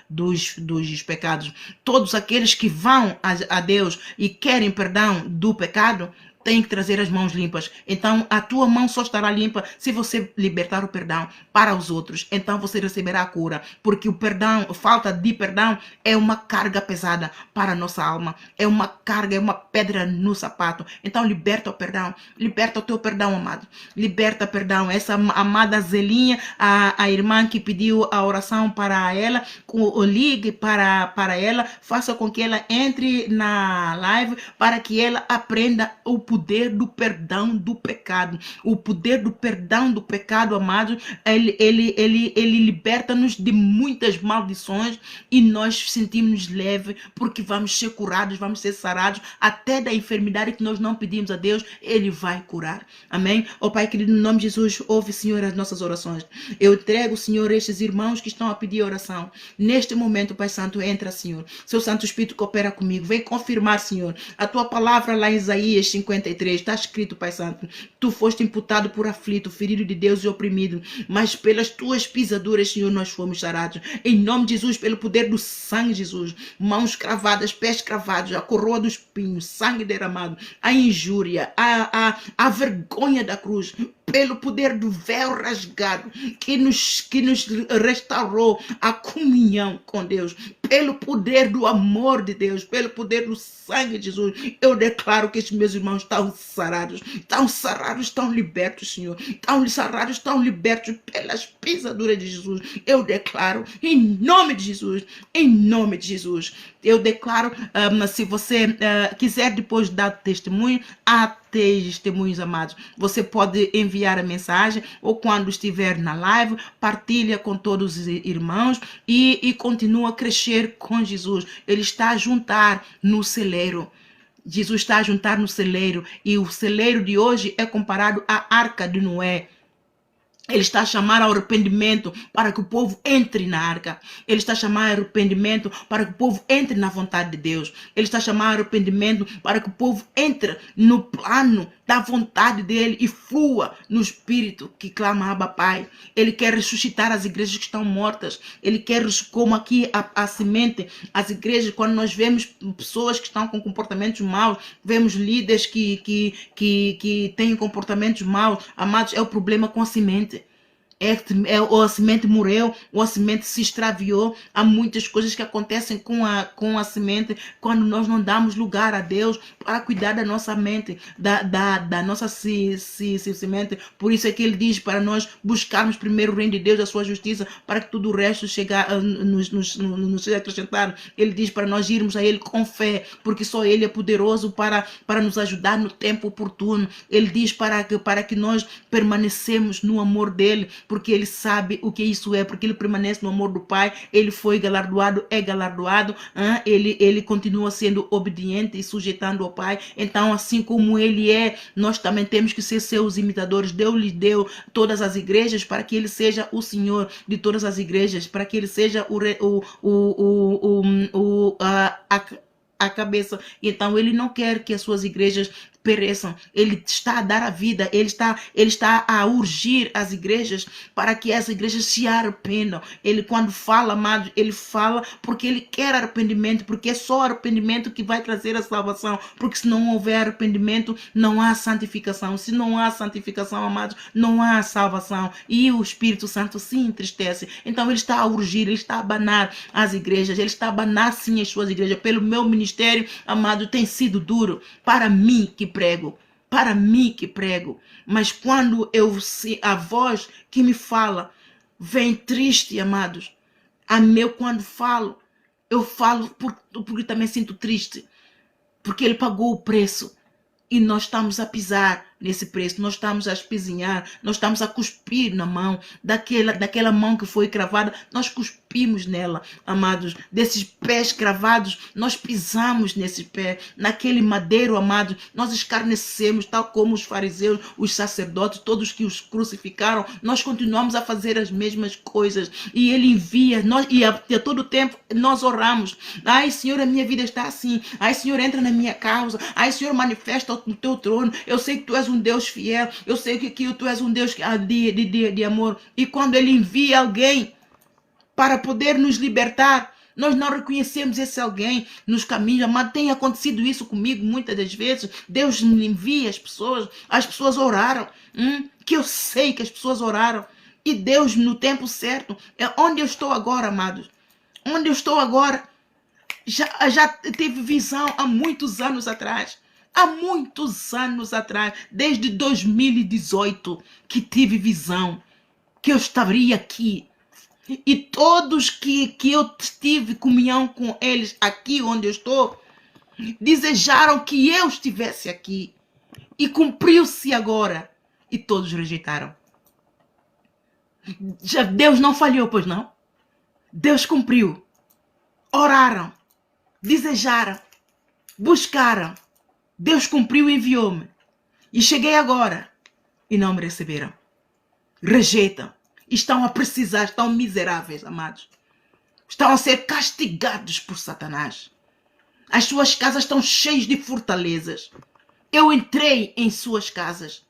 dos pecados. Todos aqueles que vão a Deus e querem perdão do pecado, tem que trazer as mãos limpas. Então a tua mão só estará limpa se você libertar o perdão para os outros. Então você receberá a cura, porque o perdão, a falta de perdão é uma carga pesada para a nossa alma, é uma carga, é uma pedra no sapato. Então liberta o perdão, liberta o teu perdão, amado, liberta perdão. Essa amada Zelinha, a irmã que pediu a oração para ela, ligue para ela, faça com que ela entre na live para que ela aprenda o poder do perdão do pecado. O poder do perdão do pecado, amado, ele liberta-nos de muitas maldições e nós sentimos leve, porque vamos ser curados, vamos ser sarados até da enfermidade que nós não pedimos a Deus, Ele vai curar. Amém? Ó Pai querido, no nome de Jesus, ouve, Senhor, as nossas orações. Eu entrego, Senhor, estes irmãos que estão a pedir oração. Neste momento, Pai Santo, entra, Senhor. Seu Santo Espírito coopera comigo. Vem confirmar, Senhor, a tua palavra lá em Isaías 53. Está escrito, Pai Santo, tu foste imputado por aflito, ferido de Deus e oprimido, mas pelas tuas pisaduras, Senhor, nós fomos sarados. Em nome de Jesus, pelo poder do sangue de Jesus, mãos cravadas, pés cravados, a coroa dos espinhos, sangue derramado, a injúria, a vergonha da cruz, pelo poder do véu rasgado que nos restaurou a comunhão com Deus, pelo poder do amor de Deus, pelo poder do sangue de Jesus, eu declaro que estes meus irmãos estão sarados, estão libertos, Senhor, estão sarados, estão libertos pelas pisaduras de Jesus. Eu declaro em nome de Jesus, eu declaro, se você quiser depois dar testemunho, testemunhos, amados, você pode enviar a mensagem ou quando estiver na live, partilha com todos os irmãos e continua a crescer com Jesus. Ele está a juntar no celeiro. Jesus está a juntar no celeiro e o celeiro de hoje é comparado à arca de Noé. Ele está a chamar ao arrependimento para que o povo entre na arca. Ele está a chamar ao arrependimento para que o povo entre na vontade de Deus. Ele está a chamar ao arrependimento para que o povo entre no plano da vontade dele e flua no espírito que clama Abba Pai. Ele quer ressuscitar as igrejas que estão mortas. Ele quer, como aqui a semente, as igrejas, quando nós vemos pessoas que estão com comportamentos maus, vemos líderes que têm comportamentos maus, amados, é o problema com a semente. Ou a semente morreu, ou a semente se extraviou. Há muitas coisas que acontecem com a semente quando nós não damos lugar a Deus para cuidar da nossa mente, da nossa semente. Por isso é que ele diz para nós buscarmos primeiro o reino de Deus, a sua justiça, para que tudo o resto nos seja acrescentado. Ele diz para nós irmos a Ele com fé, porque só Ele é poderoso para nos ajudar no tempo oportuno. Ele diz para que nós permanecemos no amor dEle, porque ele sabe o que isso é, porque ele permanece no amor do Pai, ele foi galardoado, é galardoado, ele continua sendo obediente e sujeitando ao Pai. Então, assim como ele é, nós também temos que ser seus imitadores. Deus lhe deu todas as igrejas para que ele seja o Senhor de todas as igrejas, para que ele seja a cabeça. Então ele não quer que as suas igrejas pereçam. Ele está a dar a vida, ele está a urgir as igrejas para que as igrejas se arrependam. Ele, quando fala, amados, ele fala porque ele quer arrependimento, porque é só arrependimento que vai trazer a salvação, porque se não houver arrependimento, não há santificação. Se não há santificação, amados, não há salvação, e o Espírito Santo se entristece. Então ele está a urgir, ele está a banar as igrejas, ele está a banar sim as suas igrejas. Pelo meu ministério, amado, tem sido duro para mim que prego, mas quando a voz que me fala vem triste, amados, quando falo, eu falo porque também sinto triste, porque ele pagou o preço e nós estamos a pisar nesse preço, nós estamos a espezinhar, nós estamos a cuspir na mão daquela mão que foi cravada, nós cuspimos nela, amados, desses pés cravados, nós pisamos nesse pé, naquele madeiro, amados, nós escarnecemos, tal como os fariseus, os sacerdotes, todos que os crucificaram, nós continuamos a fazer as mesmas coisas, e ele envia, e a todo tempo nós oramos, ai Senhor, a minha vida está assim, ai Senhor, entra na minha causa, ai Senhor, manifesta no teu trono, eu sei que tu és um Deus fiel, eu sei que tu és um Deus de amor. E quando ele envia alguém para poder nos libertar, nós não reconhecemos esse alguém nos caminhos. Mas tem acontecido isso comigo muitas das vezes. Deus me envia as pessoas oraram, que eu sei que as pessoas oraram, e Deus no tempo certo, é onde eu estou agora, amados, onde eu estou agora, já teve visão há muitos anos atrás. Há muitos anos atrás, desde 2018, que tive visão, que eu estaria aqui. E todos que eu tive comunhão com eles aqui onde eu estou, desejaram que eu estivesse aqui. E cumpriu-se agora. E todos rejeitaram. Deus não falhou, pois não? Deus cumpriu. Oraram, desejaram, buscaram. Deus cumpriu e enviou-me. E cheguei agora. E não me receberam. Rejeitam. Estão a precisar, estão miseráveis, amados. Estão a ser castigados por Satanás. As suas casas estão cheias de fortalezas. Eu entrei em suas casas.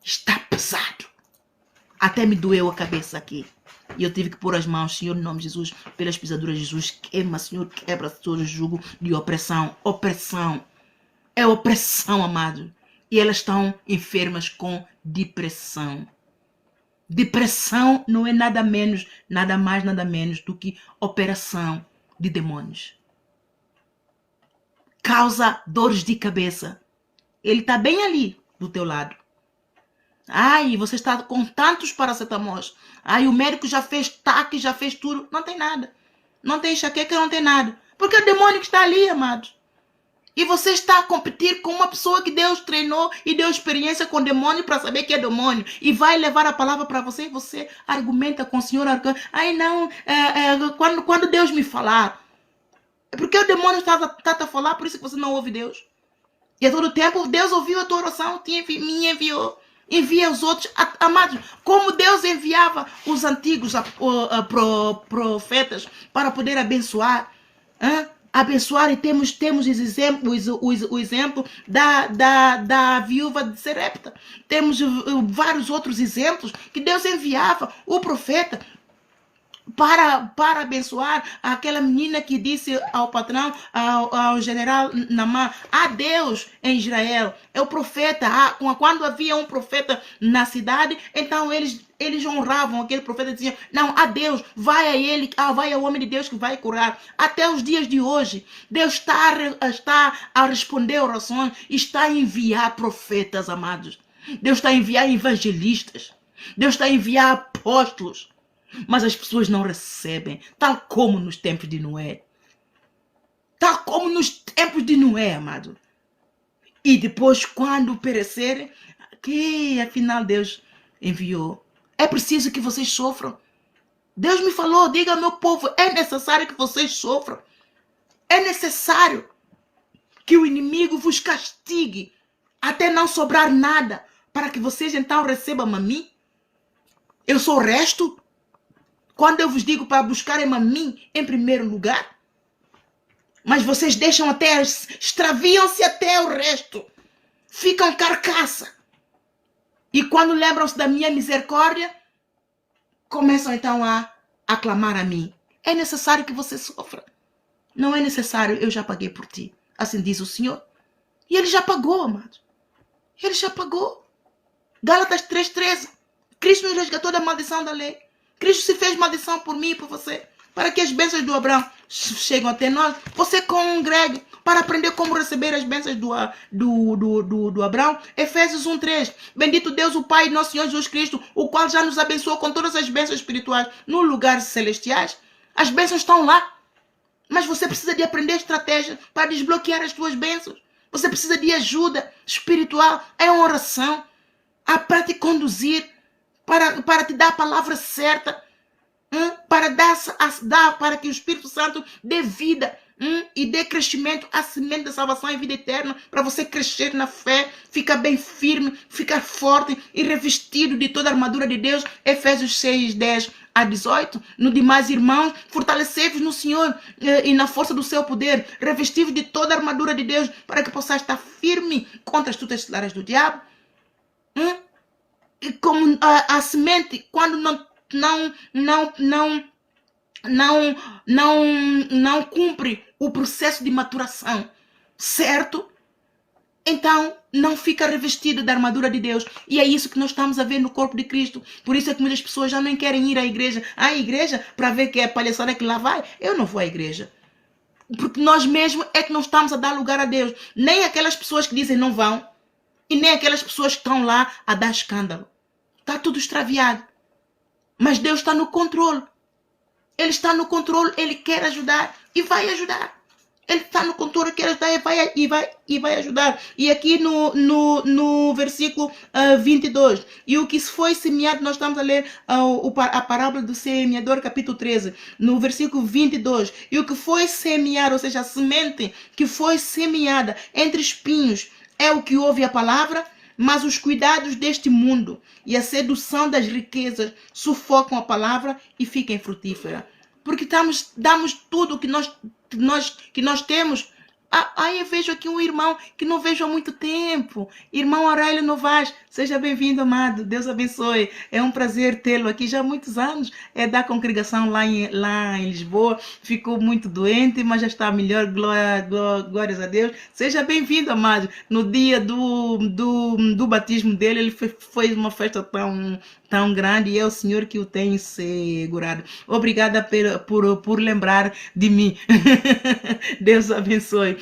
Está pesado. Até me doeu a cabeça aqui. E eu tive que pôr as mãos, Senhor, em nome de Jesus, pelas pisaduras de Jesus. Queima, Senhor, quebra todo o jugo de opressão. Opressão. É opressão, amado. E elas estão enfermas com depressão. Depressão não é nada menos, nada mais, nada menos do que operação de demônios. Causa dores de cabeça. Ele está bem ali do teu lado. Ai, você está com tantos paracetamóis. Ai, o médico já fez taque, já fez tudo. Não tem nada. Não tem enxaqueca, não tem nada. Porque é o demônio que está ali, amados. E você está a competir com uma pessoa que Deus treinou e deu experiência com demônio para saber que é demônio. E vai levar a palavra para você e você argumenta com o Senhor. Ai não, quando Deus me falar. É porque o demônio está a falar, por isso que você não ouve Deus. E a todo tempo Deus ouviu a tua oração, me enviou. Envia os outros, amados, como Deus enviava os antigos profetas para poder abençoar. Abençoar, e temos o exemplo da viúva de Serepta. Temos vários outros exemplos que Deus enviava o profeta para abençoar aquela menina que disse ao patrão, ao general Naamã, há Deus em Israel, é o profeta. Quando havia um profeta na cidade, então eles honravam aquele profeta, diziam, não, há Deus, vai a ele, vai ao homem de Deus que vai curar. Até os dias de hoje, Deus está a responder orações, está a enviar profetas, amados. Deus está a enviar evangelistas, Deus está a enviar apóstolos. Mas as pessoas não recebem, tal como nos tempos de Noé. Tal como nos tempos de Noé, amado. E depois, quando perecerem, que afinal Deus enviou É preciso que vocês sofram. Deus me falou, diga ao meu povo, é necessário que vocês sofram. É necessário que o inimigo vos castigue até não sobrar nada, para que vocês então recebam a mim. Eu sou o resto. Quando eu vos digo para buscarem a mim em primeiro lugar, mas vocês deixam até, extraviam-se até o resto, ficam carcaça. E quando lembram-se da minha misericórdia, começam então a clamar a mim. É necessário que você sofra. Não é necessário, eu já paguei por ti. Assim diz o Senhor. E Ele já pagou, amados. Ele já pagou. Gálatas 3,13. Cristo nos resgatou da maldição da lei. Cristo se fez maldição por mim e por você. Para que as bênçãos do Abraão cheguem até nós. Você congregue para aprender como receber as bênçãos do Abraão. Efésios 1,3. Bendito Deus, o Pai de nosso Senhor Jesus Cristo, o qual já nos abençoou com todas as bênçãos espirituais nos lugares celestiais. As bênçãos estão lá. Mas você precisa de aprender estratégia para desbloquear as suas bênçãos. Você precisa de ajuda espiritual. É uma oração para te conduzir, para te dar a palavra certa, para que o Espírito Santo dê vida e dê crescimento à semente da salvação e vida eterna, para você crescer na fé, ficar bem firme, ficar forte e revestido de toda a armadura de Deus. Efésios 6:10-18. No demais, irmãos, fortalecei-vos no Senhor e na força do seu poder, revestidos de toda a armadura de Deus, para que possais estar firme contra as astutas ciladas do diabo. E como a semente, quando não cumpre o processo de maturação, certo? Então, não fica revestido da armadura de Deus. E é isso que nós estamos a ver no corpo de Cristo. Por isso é que muitas pessoas já não querem ir à igreja. À igreja, para ver que é a palhaçada que lá vai. Eu não vou à igreja. Porque nós mesmos é que não estamos a dar lugar a Deus. Nem aquelas pessoas que dizem não vão. E nem aquelas pessoas que estão lá a dar escândalo. Está tudo extraviado. Mas Deus está no controle. Ele está no controle. Ele quer ajudar. E vai ajudar. Ele está no controle, quer ajudar e vai ajudar. E aqui no versículo 22. E o que foi semeado, nós estamos a ler a parábola do semeador, capítulo 13. No versículo 22. E o que foi semeado, ou seja, a semente que foi semeada entre espinhos, é o que ouve a palavra, mas os cuidados deste mundo e a sedução das riquezas sufocam a palavra e fica infrutífera. Porque damos tudo que nós temos. Eu vejo aqui um irmão que não vejo há muito tempo. Irmão Aurélio Novaes, seja bem-vindo, amado. Deus abençoe. É um prazer tê-lo aqui já há muitos anos. É da congregação lá em Lisboa. Ficou muito doente, mas já está melhor. Glórias a Deus. Seja bem-vindo, amado. No dia do batismo dele, ele fez uma festa tão grande e é o Senhor que o tem segurado. Obrigada por lembrar de mim. Deus abençoe.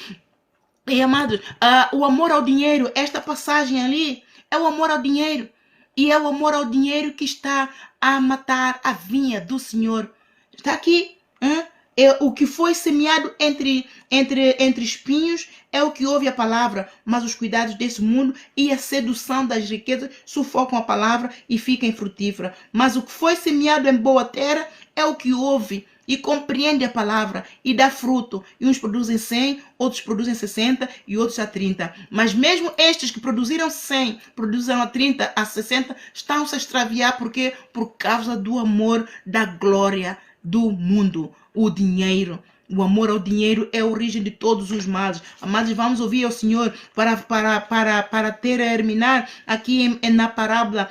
E amados, o amor ao dinheiro, esta passagem ali, é o amor ao dinheiro. E é o amor ao dinheiro que está a matar a vinha do Senhor. Está aqui. O que foi semeado entre espinhos é o que ouve a palavra, mas os cuidados desse mundo e a sedução das riquezas sufocam a palavra e fica infrutífera. Mas o que foi semeado em boa terra é o que ouve e compreende a palavra e dá fruto. E uns produzem 100, outros produzem 60 e outros a 30. Mas mesmo estes que produziram 100, produziram a 30, a 60, estão-se a extraviar. Por quê? Por causa do amor da glória do mundo, o dinheiro. O amor ao dinheiro é a origem de todos os males. Amados, vamos ouvir ao Senhor para terminar aqui na parábola,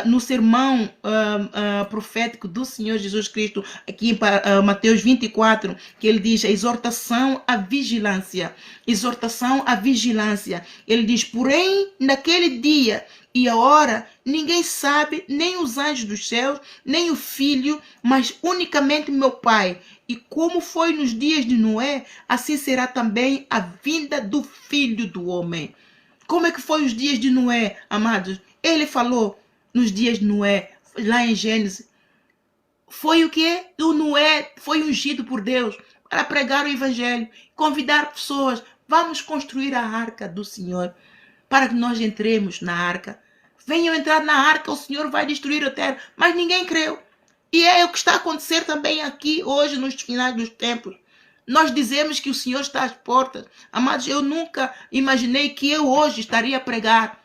no sermão profético do Senhor Jesus Cristo, aqui em Mateus 24, que ele diz a exortação à vigilância. Exortação à vigilância. Ele diz, porém, naquele dia e a hora, ninguém sabe, nem os anjos dos céus, nem o Filho, mas unicamente meu Pai. E como foi nos dias de Noé, assim será também a vinda do Filho do Homem. Como é que foi os dias de Noé, amados? Ele falou nos dias de Noé, lá em Gênesis. Foi o quê? O Noé foi ungido por Deus para pregar o Evangelho, convidar pessoas. Vamos construir a arca do Senhor para que nós entremos na arca. venham entrar na arca, o Senhor vai destruir a terra. Mas ninguém creu. E é o que está a acontecer também aqui hoje, nos finais dos tempos. Nós dizemos que o Senhor está às portas. Amados, eu nunca imaginei que eu hoje estaria a pregar.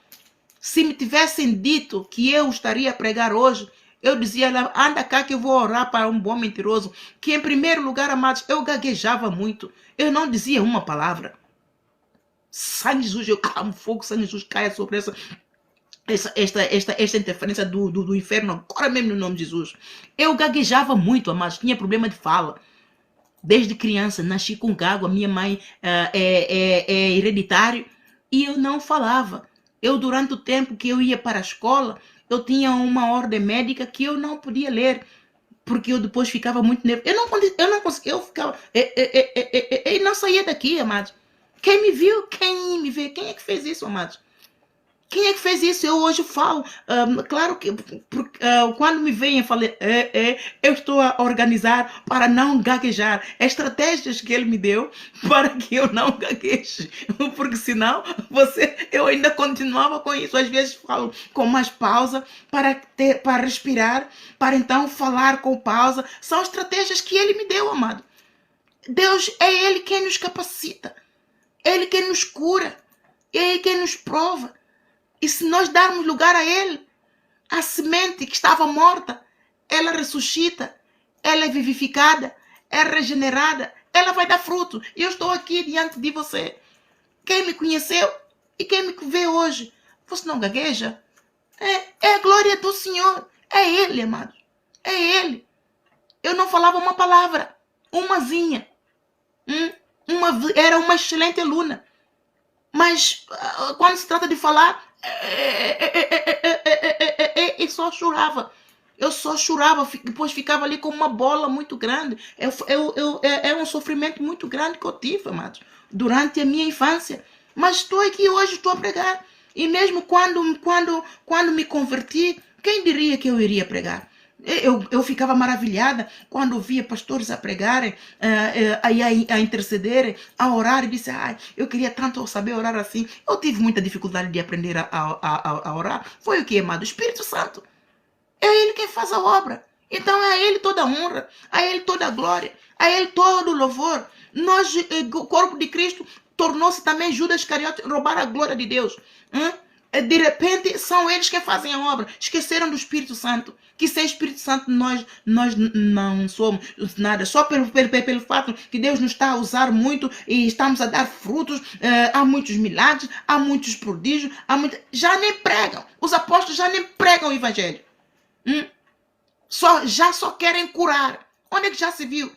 Se me tivessem dito que eu estaria a pregar hoje, eu dizia, anda cá que eu vou orar para um bom mentiroso. Que em primeiro lugar, amados, eu gaguejava muito. Eu não dizia uma palavra. Sangue de Jesus, eu clamo fogo, sangue de Jesus caia sobre esta interferência do inferno, agora mesmo no nome de Jesus. Eu gaguejava muito, amados, tinha problema de fala. Desde criança, nasci com gago, a minha mãe é hereditário, e eu não falava. Eu, durante o tempo que eu ia para a escola, eu tinha uma ordem médica que eu não podia ler, porque eu depois ficava muito nervoso. Eu não conseguia, eu ficava... E não saía daqui, amados. Quem me viu, quem me vê, quem é que fez isso, amados? Quem é que fez isso? Eu hoje falo. Claro que quando me veem, eu falei, eu estou a organizar para não gaguejar. Estratégias que ele me deu para que eu não gagueje. Porque senão eu ainda continuava com isso. Às vezes falo com mais pausa para respirar, para então falar com pausa. São estratégias que ele me deu, amado. Deus é ele quem nos capacita. Ele quem nos cura. Ele quem nos prova. E se nós darmos lugar a ele, a semente que estava morta, ela ressuscita, ela é vivificada, é regenerada, ela vai dar fruto. E eu estou aqui diante de você. Quem me conheceu e quem me vê hoje, você não gagueja? É a glória do Senhor. É ele, amado. É ele. Eu não falava uma palavra, umazinha. Era uma excelente aluna. Mas quando se trata de falar, eu só chorava. Eu só chorava, depois ficava ali com uma bola muito grande. É um sofrimento muito grande que eu tive, amados, durante a minha infância. Mas estou aqui hoje, estou a pregar. E mesmo quando me converti, quem diria que eu iria pregar? Eu ficava maravilhada quando via pastores a pregarem, a intercederem, a orar, e disse, eu queria tanto saber orar assim. Eu tive muita dificuldade de aprender a orar. Foi o que, amado? O Espírito Santo. É ele quem faz a obra. Então é a ele toda a honra, a ele toda a glória, a ele todo o louvor. Nós, o corpo de Cristo, tornou-se também Judas Iscariote, roubar a glória de Deus. De repente, são eles que fazem a obra. Esqueceram do Espírito Santo. Que sem Espírito Santo nós não somos nada. Só pelo fato que Deus nos está a usar muito e estamos a dar frutos. Há muitos milagres, há muitos prodígios. Já nem pregam. Os apóstolos já nem pregam o Evangelho. Já só querem curar. Onde é que já se viu?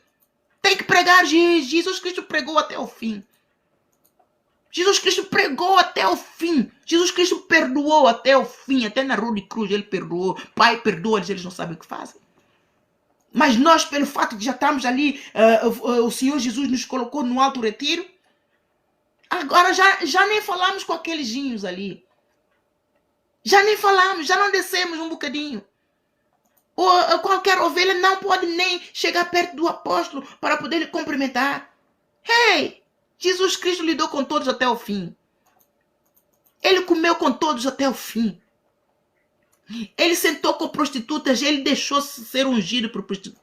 Tem que pregar. Jesus Cristo pregou até o fim. Jesus Cristo pregou até o fim. Jesus Cristo perdoou até o fim. Até na rua de cruz ele perdoou. Pai, perdoa-lhes, eles não sabem o que fazem. Mas nós, pelo fato de já estamos ali, o Senhor Jesus nos colocou no alto retiro. Agora já nem falamos com aqueles ginhos ali. Já nem falamos, já não descemos um bocadinho. Ou qualquer ovelha não pode nem chegar perto do apóstolo para poder lhe cumprimentar. Hey! Jesus Cristo lidou com todos até o fim. Ele comeu com todos até o fim. Ele sentou com prostitutas, ele deixou-se ser ungido por prostitutas.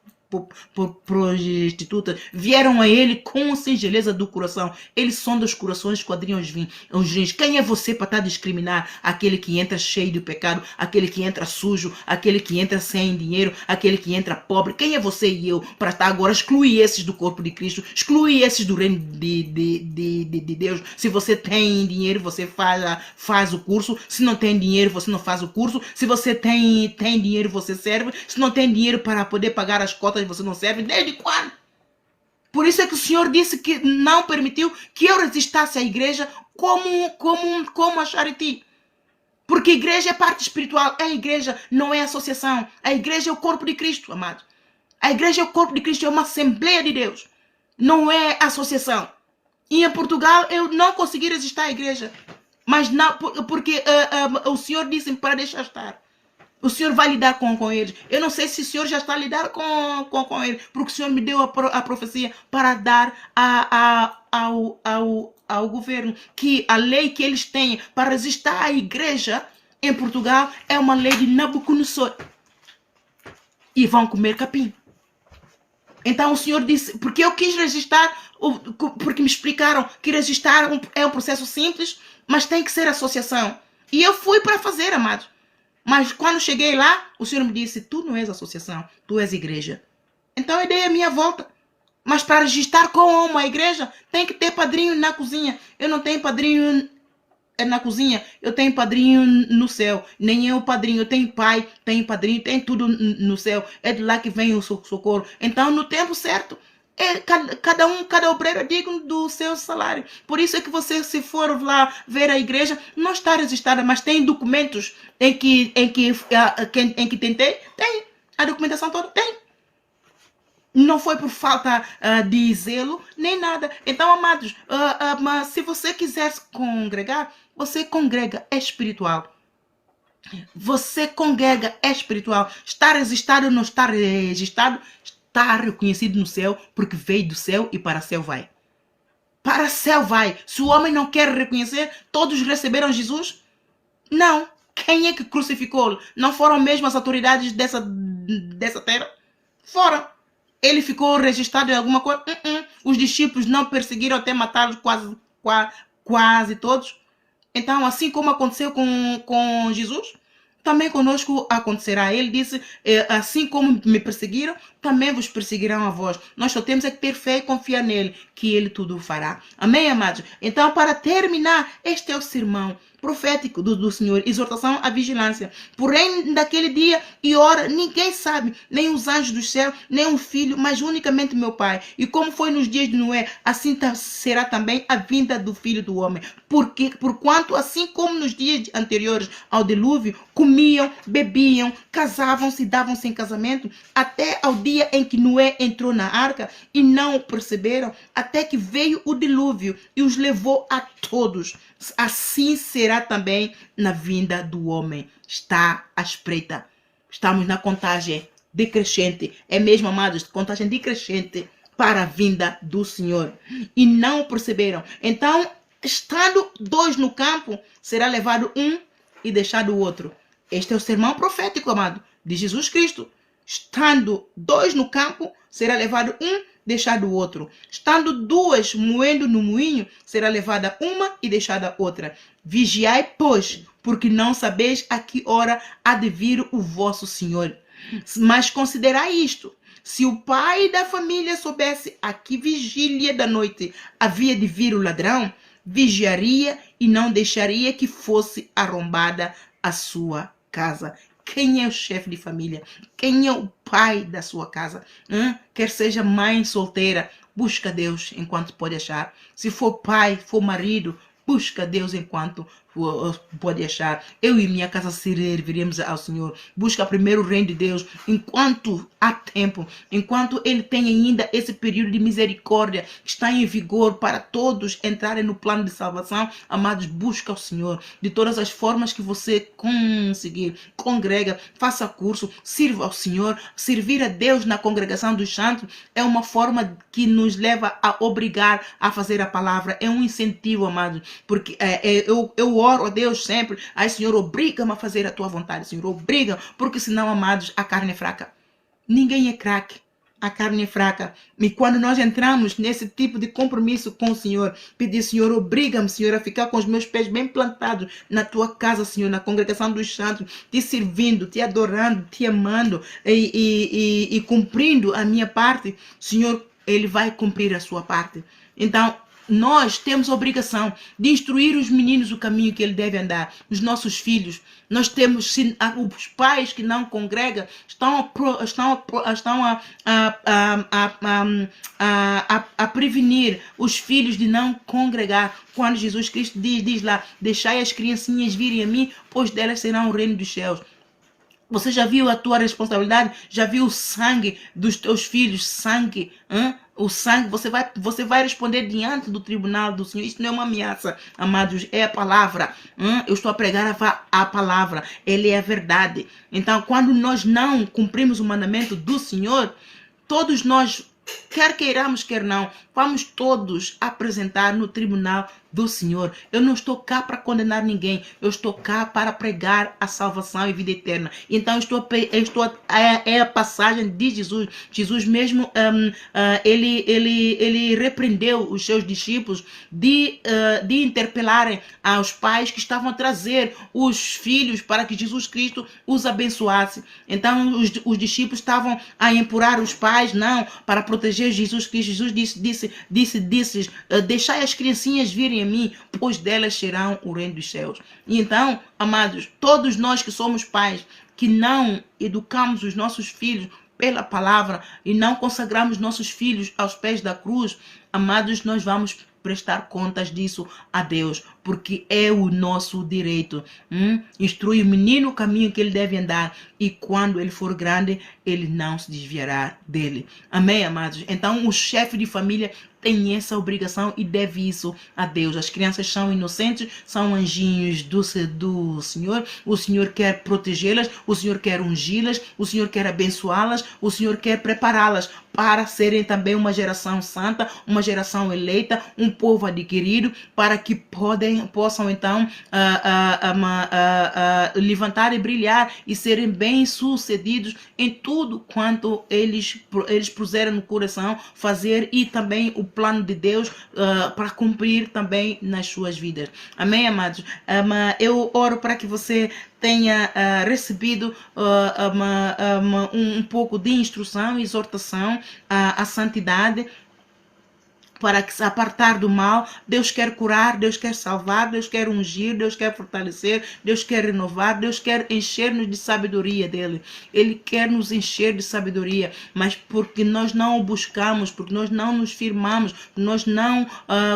Vieram a ele com singeleza do coração. Ele sonda os corações, esquadrinha os rins. Quem é você para estar a discriminar aquele que entra cheio de pecado, aquele que entra sujo, aquele que entra sem dinheiro, aquele que entra pobre? Quem é você e eu para estar agora excluir esses do corpo de Cristo, excluir esses do reino de Deus? Se você tem dinheiro, você faz o curso. Se não tem dinheiro, você não faz o curso. Se você tem dinheiro, você serve. Se não tem dinheiro para poder pagar as cotas, você não serve. Desde quando? Por isso é que o Senhor disse que não permitiu que eu resistasse à igreja como a Charity. Porque a igreja é parte espiritual. A igreja não é associação. A igreja é o corpo de Cristo, amado. A igreja é o corpo de Cristo, é uma assembleia de Deus. Não é associação. E em Portugal eu não consegui resistir à igreja. Mas não, porque o Senhor disse para deixar estar. O Senhor vai lidar com eles. Eu não sei se o Senhor já está a lidar com eles, porque o Senhor me deu a profecia para dar ao governo que a lei que eles têm para resistir à igreja, em Portugal é uma lei de Nabucodonosor. E vão comer capim. Então o Senhor disse, porque eu quis registrar, porque me explicaram que registrar é um processo simples, mas tem que ser associação. E eu fui para fazer, amado. Mas quando cheguei lá, o Senhor me disse, tu não és associação, tu és igreja. Então eu dei a minha volta. Mas para registrar com uma igreja, tem que ter padrinho na cozinha. Eu não tenho padrinho na cozinha, eu tenho padrinho no céu. Nem eu padrinho, eu tenho pai, tenho padrinho, tem tudo no céu. É de lá que vem o socorro. Então, no tempo certo, cada obreiro é digno do seu salário. Por isso é que você, se for lá ver a igreja, não está registrada, mas tem documentos em que tentei, tem. A documentação toda tem. Não foi por falta de zelo, nem nada. Então, amados, mas se você quiser congregar, você congrega espiritual. Você congrega espiritual. Está registrado ou não está registrado, está reconhecido no céu, porque veio do céu e para o céu vai. Para o céu vai. Se o homem não quer reconhecer, todos receberam Jesus? Não. Quem é que crucificou? Não foram mesmo as autoridades dessa terra? Foram. Ele ficou registrado em alguma coisa? Os discípulos não perseguiram até matá-los quase todos. Então, assim como aconteceu com Jesus, também conosco acontecerá. Ele disse, assim como me perseguiram, também vos perseguirão a vós. Nós só temos é que ter fé e confiar nele, que ele tudo fará. Amém, amados? Então, para terminar, este é o sermão profético do Senhor, exortação à vigilância. Porém, naquele dia e hora, ninguém sabe, nem os anjos do céu, nem o filho, mas unicamente meu Pai. E como foi nos dias de Noé, assim será também a vinda do Filho do Homem. Porquanto, assim como nos dias anteriores ao dilúvio, comiam, bebiam, casavam-se e davam-se em casamento, até ao dia em que Noé entrou na arca, e não o perceberam, até que veio o dilúvio e os levou a todos. Assim será também na vinda do homem. Está à espreita. Estamos na contagem decrescente. É mesmo, amados, contagem decrescente para a vinda do Senhor. E não o perceberam. Então, estando dois no campo, será levado um e deixado o outro. Este é o sermão profético, amado, de Jesus Cristo. Estando dois no campo, será levado um, deixado o outro. Estando duas moendo no moinho, será levada uma e deixada outra. Vigiai, pois, porque não sabeis a que hora há de vir o vosso Senhor. Mas considerai isto: se o pai da família soubesse a que vigília da noite havia de vir o ladrão, vigiaria e não deixaria que fosse arrombada a sua casa. Quem é o chefe de família? Quem é o pai da sua casa? Quer seja mãe solteira, busca Deus enquanto pode achar. Se for pai, for marido, busca Deus enquanto pode achar. Eu e minha casa serviremos ao Senhor. Busca primeiro o reino de Deus enquanto há tempo, enquanto Ele tem ainda esse período de misericórdia que está em vigor para todos entrarem no plano de salvação. Amados, busca o Senhor de todas as formas que você conseguir. Congrega, faça curso, sirva ao Senhor. Servir a Deus na congregação dos santos é uma forma que nos leva a obrigar a fazer a palavra. É um incentivo, amados, porque eu oro a Deus sempre. Ai, Senhor, obriga-me a fazer a tua vontade, Senhor, obriga, porque senão, amados, a carne é fraca. Ninguém é craque. A carne é fraca. E quando nós entramos nesse tipo de compromisso com o Senhor, pedir, Senhor, obriga-me, Senhor, a ficar com os meus pés bem plantados na tua casa, Senhor, na congregação dos santos, te servindo, te adorando, te amando e cumprindo a minha parte, Senhor, Ele vai cumprir a sua parte. Então, nós temos a obrigação de instruir os meninos o caminho que ele deve andar, os nossos filhos. Nós temos, os pais que não congregam estão a prevenir os filhos de não congregar. Quando Jesus Cristo diz lá, deixai as criancinhas virem a mim, pois delas serão o reino dos céus. Você já viu a tua responsabilidade? Já viu o sangue dos teus filhos? Sangue, o sangue, você vai responder diante do tribunal do Senhor. Isso não é uma ameaça, amados, é a palavra. Eu estou a pregar a palavra, ele é a verdade. Então, quando nós não cumprimos o mandamento do Senhor, todos nós, quer queiramos, quer não, vamos todos apresentar no tribunal do Senhor. Eu não estou cá para condenar ninguém, eu estou cá para pregar a salvação e vida eterna. Então é a passagem de Jesus. Jesus mesmo ele repreendeu os seus discípulos de interpelarem aos pais que estavam a trazer os filhos para que Jesus Cristo os abençoasse. Então os discípulos estavam a empurrar os pais, não, para proteger Jesus Cristo. Jesus disse deixai as criancinhas virem a mim, pois delas serão o reino dos céus. E então, amados, todos nós que somos pais, que não educamos os nossos filhos pela palavra e não consagramos nossos filhos aos pés da cruz, amados, nós vamos prestar contas disso a Deus, porque é o nosso direito. Instrui o menino o caminho que ele deve andar, e quando ele for grande, ele não se desviará dele. Amém, amados? Então, o chefe de família tem essa obrigação e deve isso a Deus. As crianças são inocentes, são anjinhos do Senhor. O Senhor quer protegê-las, o Senhor quer ungí-las, o Senhor quer abençoá-las, o Senhor quer prepará-las para serem também uma geração santa, uma geração eleita, um povo adquirido, para que possam então levantar e brilhar e serem bem-sucedidos em tudo quanto eles puseram no coração fazer, e também o plano de Deus para cumprir também nas suas vidas. Amém, amados? Eu oro para que você tenha recebido um pouco de instrução e exortação à santidade, para se apartar do mal. Deus quer curar, Deus quer salvar, Deus quer ungir, Deus quer fortalecer, Deus quer renovar, Deus quer encher-nos de sabedoria dele. Ele quer nos encher de sabedoria, mas porque nós não o buscamos, porque nós não nos firmamos, nós não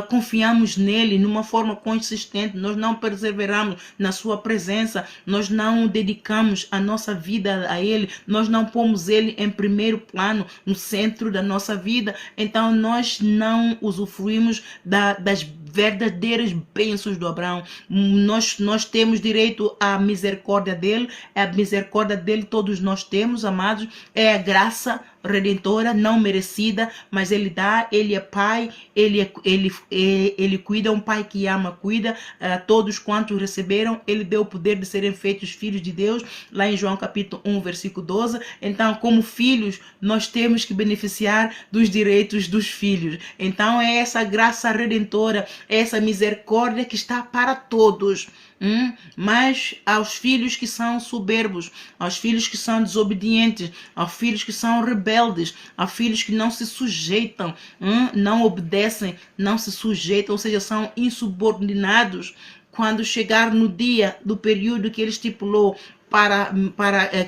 confiamos nele numa forma consistente, nós não perseveramos na sua presença, nós não dedicamos a nossa vida a ele, nós não pomos ele em primeiro plano, no centro da nossa vida, então nós não usufruímos das verdadeiras bênçãos do Abraão. Nós temos direito à misericórdia dele, a misericórdia dele todos nós temos, amados, é a graça redentora, não merecida, mas ele dá, ele é pai, ele cuida, um pai que ama, cuida, todos quantos receberam, ele deu o poder de serem feitos filhos de Deus, lá em João capítulo 1, versículo 12, então como filhos, nós temos que beneficiar dos direitos dos filhos, então é essa graça redentora, é essa misericórdia que está para todos, mas aos filhos que são soberbos, aos filhos que são desobedientes, aos filhos que são rebeldes, aos filhos que não se sujeitam, não obedecem, não se sujeitam, ou seja, são insubordinados, quando chegar no dia do período que ele estipulou para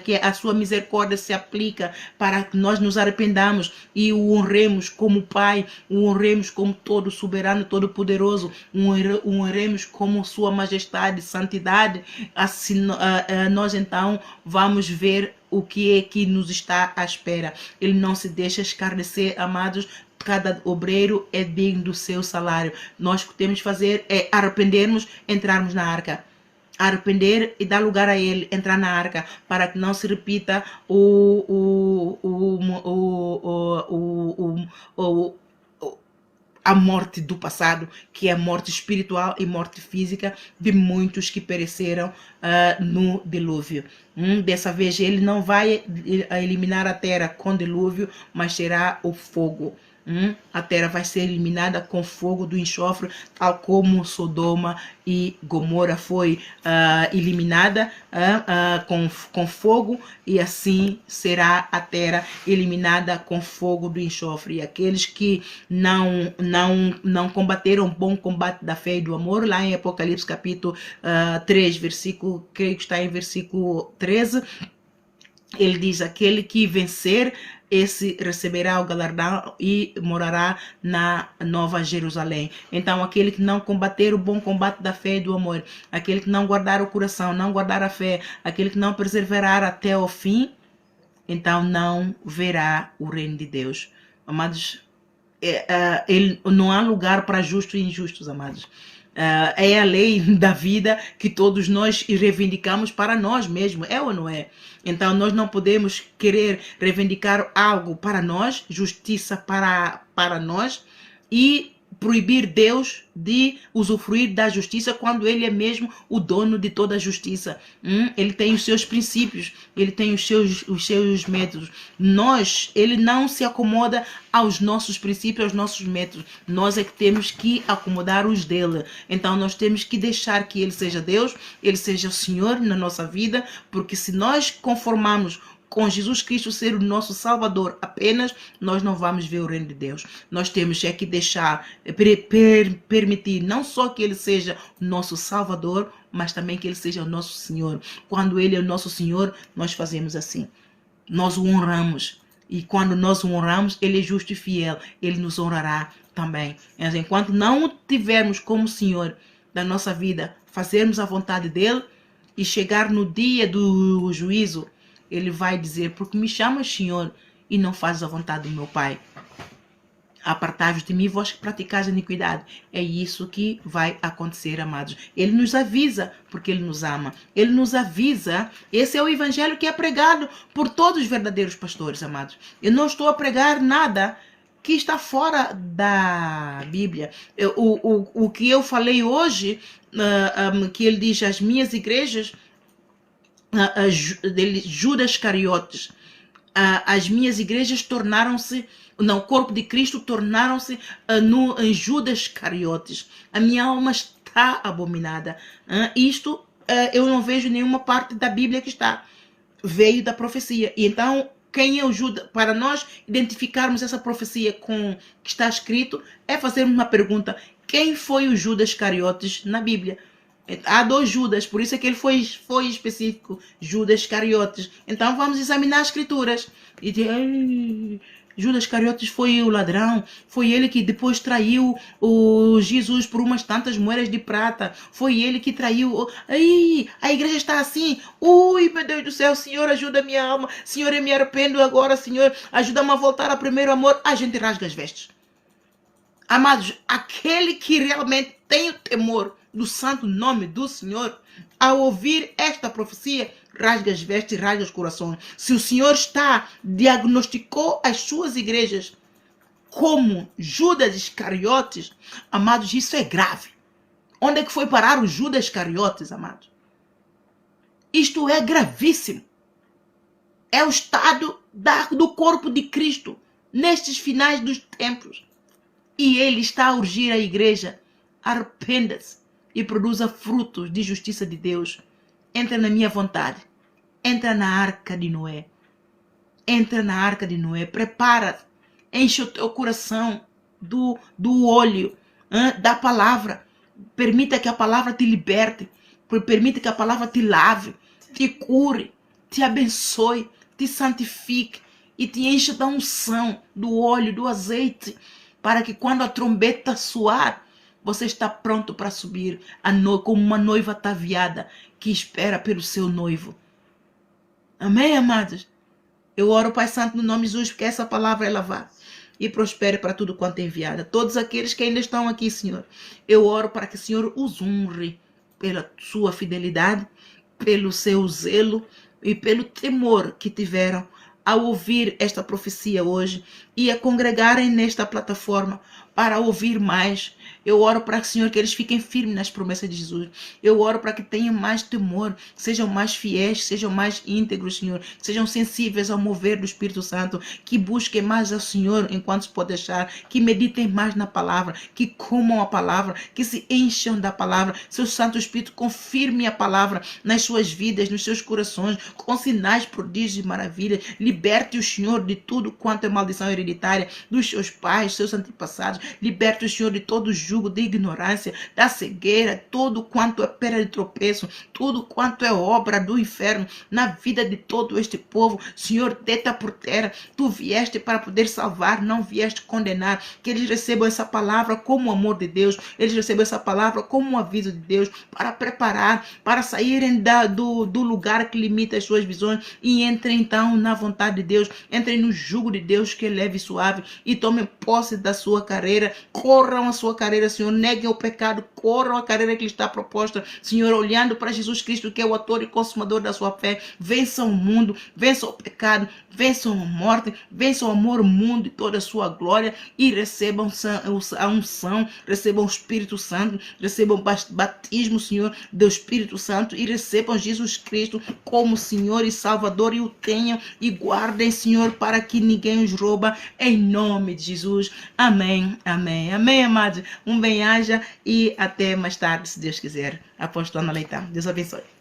que a sua misericórdia se aplica, para que nós nos arrependamos e o honremos como Pai, o honremos como todo soberano, todo poderoso, o honremos como sua majestade, santidade, assim nós então vamos ver o que é que nos está à espera. Ele não se deixa escarnecer, amados. Cada obreiro é digno do seu salário. Nós o que temos de fazer é arrependermos, entrarmos na arca. Arrepender e dar lugar a ele, entrar na arca, para que não se repita a morte do passado, que é a morte espiritual e morte física de muitos que pereceram no dilúvio. Dessa vez ele não vai eliminar a terra com dilúvio, mas será o fogo. A terra vai ser eliminada com fogo do enxofre, tal como Sodoma e Gomorra foi eliminada com fogo, e assim será a terra eliminada com fogo do enxofre. E aqueles que não combateram o bom combate da fé e do amor, lá em Apocalipse capítulo 3, versículo, creio que está em versículo 13, ele diz: aquele que vencer, esse receberá o galardão e morará na Nova Jerusalém. Então, aquele que não combater o bom combate da fé e do amor, aquele que não guardar o coração, não guardar a fé, aquele que não perseverar até o fim, então não verá o reino de Deus. Amados, não há lugar para justos e injustos, amados. É a lei da vida que todos nós reivindicamos para nós mesmos, é ou não é? Então nós não podemos querer reivindicar algo para nós, justiça para nós, e proibir Deus de usufruir da justiça quando ele é mesmo o dono de toda a justiça. Ele tem os seus princípios, ele tem os seus métodos. Ele não se acomoda aos nossos princípios, aos nossos métodos. Nós é que temos que acomodar os dele. Então nós temos que deixar que ele seja Deus, ele seja o Senhor na nossa vida, porque se nós conformarmos com Jesus Cristo ser o nosso Salvador apenas, nós não vamos ver o reino de Deus. Nós temos que deixar, permitir não só que ele seja o nosso Salvador, mas também que ele seja o nosso Senhor. Quando ele é o nosso Senhor, nós fazemos assim. Nós o honramos. E quando nós o honramos, ele é justo e fiel. Ele nos honrará também. Mas enquanto não o tivermos como Senhor da nossa vida, fazermos a vontade dele e chegar no dia do juízo, ele vai dizer, porque me chamas Senhor e não fazes a vontade do meu Pai. Apartai-vos de mim, vós que praticais a iniquidade. É isso que vai acontecer, amados. Ele nos avisa, porque ele nos ama. Ele nos avisa. Esse é o evangelho que é pregado por todos os verdadeiros pastores, amados. Eu não estou a pregar nada que está fora da Bíblia. O que eu falei hoje, que ele diz, as minhas igrejas, Judas Iscariotes, as minhas igrejas tornaram-se, não, o corpo de Cristo tornaram-se em Judas Iscariotes. A minha alma está abominada. Isto eu não vejo nenhuma parte da Bíblia que está. Veio da profecia. E então, quem é o Judas? Para nós identificarmos essa profecia com que está escrito, é fazermos uma pergunta. Quem foi o Judas Iscariotes na Bíblia? Há 2 Judas, por isso é que ele foi específico, Judas Iscariotes. Então vamos examinar as escrituras. E dizer, Judas Iscariotes foi o ladrão, foi ele que depois traiu o Jesus por umas tantas moedas de prata, foi ele que traiu. Ai, a igreja está assim. Ui, meu Deus do céu, Senhor, ajuda a minha alma. Senhor, eu me arrependo agora, Senhor, ajuda-me a voltar ao primeiro amor. A gente rasga as vestes. Amados, aquele que realmente tem o temor do santo nome do Senhor, ao ouvir esta profecia, rasga as vestes e rasga os corações. Se o Senhor diagnosticou as suas igrejas como Judas Iscariotes, amados, isso é grave. Onde é que foi parar o Judas Iscariotes, amados? Isto é gravíssimo. É o estado do corpo de Cristo nestes finais dos tempos. E ele está a urgir a igreja, arrependa-se e produza frutos de justiça de Deus. Entra na minha vontade. Entra na arca de Noé. Entra na arca de Noé. Prepara-te. Enche o teu coração do óleo, da palavra. Permita que a palavra te liberte. Permita que a palavra te lave, te cure, te abençoe, te santifique e te encha da unção, do óleo, do azeite, para que quando a trombeta soar, você está pronto para subir como uma noiva ataviada que espera pelo seu noivo. Amém, amados? Eu oro, Pai Santo, no nome de Jesus, porque essa palavra ela vá e prospere para tudo quanto é enviada. Todos aqueles que ainda estão aqui, Senhor, eu oro para que o Senhor os honre pela sua fidelidade, pelo seu zelo e pelo temor que tiveram ao ouvir esta profecia hoje e a congregarem nesta plataforma para ouvir mais. Eu oro para que, Senhor, que eles fiquem firmes nas promessas de Jesus. Eu oro para que tenham mais temor, sejam mais fiéis, sejam mais íntegros, Senhor, sejam sensíveis ao mover do Espírito Santo, que busquem mais ao Senhor enquanto se pode deixar, que meditem mais na palavra, que comam a palavra, que se encham da palavra. Seu Santo Espírito confirme a palavra nas suas vidas, nos seus corações, com sinais, prodígios e maravilhas. Liberte o Senhor de tudo quanto é maldição hereditária dos seus pais, seus antepassados. Liberte o Senhor de todo jugo de ignorância, da cegueira, tudo quanto é pedra de tropeço, tudo quanto é obra do inferno na vida de todo este povo. Senhor, deita por terra. Tu vieste para poder salvar, não vieste condenar. Que eles recebam essa palavra como o amor de Deus, eles recebam essa palavra como um aviso de Deus, para preparar, para saírem do lugar que limita as suas visões e entrem então na vontade de Deus, entrem no jugo de Deus que é leve e suave e tomem posse da sua carreira, corram a sua carreira carreira, Senhor, neguem o pecado, corram a carreira que lhes está proposta, Senhor, olhando para Jesus Cristo, que é o autor e consumador da sua fé. Vençam o mundo, vençam o pecado, vençam a morte, vençam o amor, o mundo e toda a sua glória, e recebam a unção, recebam o Espírito Santo, recebam o batismo, Senhor, do Espírito Santo, e recebam Jesus Cristo como Senhor e Salvador, e o tenham e guardem, Senhor, para que ninguém os rouba, em nome de Jesus. Amém, amém, amém, amados. Um bem-aja e até mais tarde, se Deus quiser. Apóstolo Ana Leitão. Deus abençoe.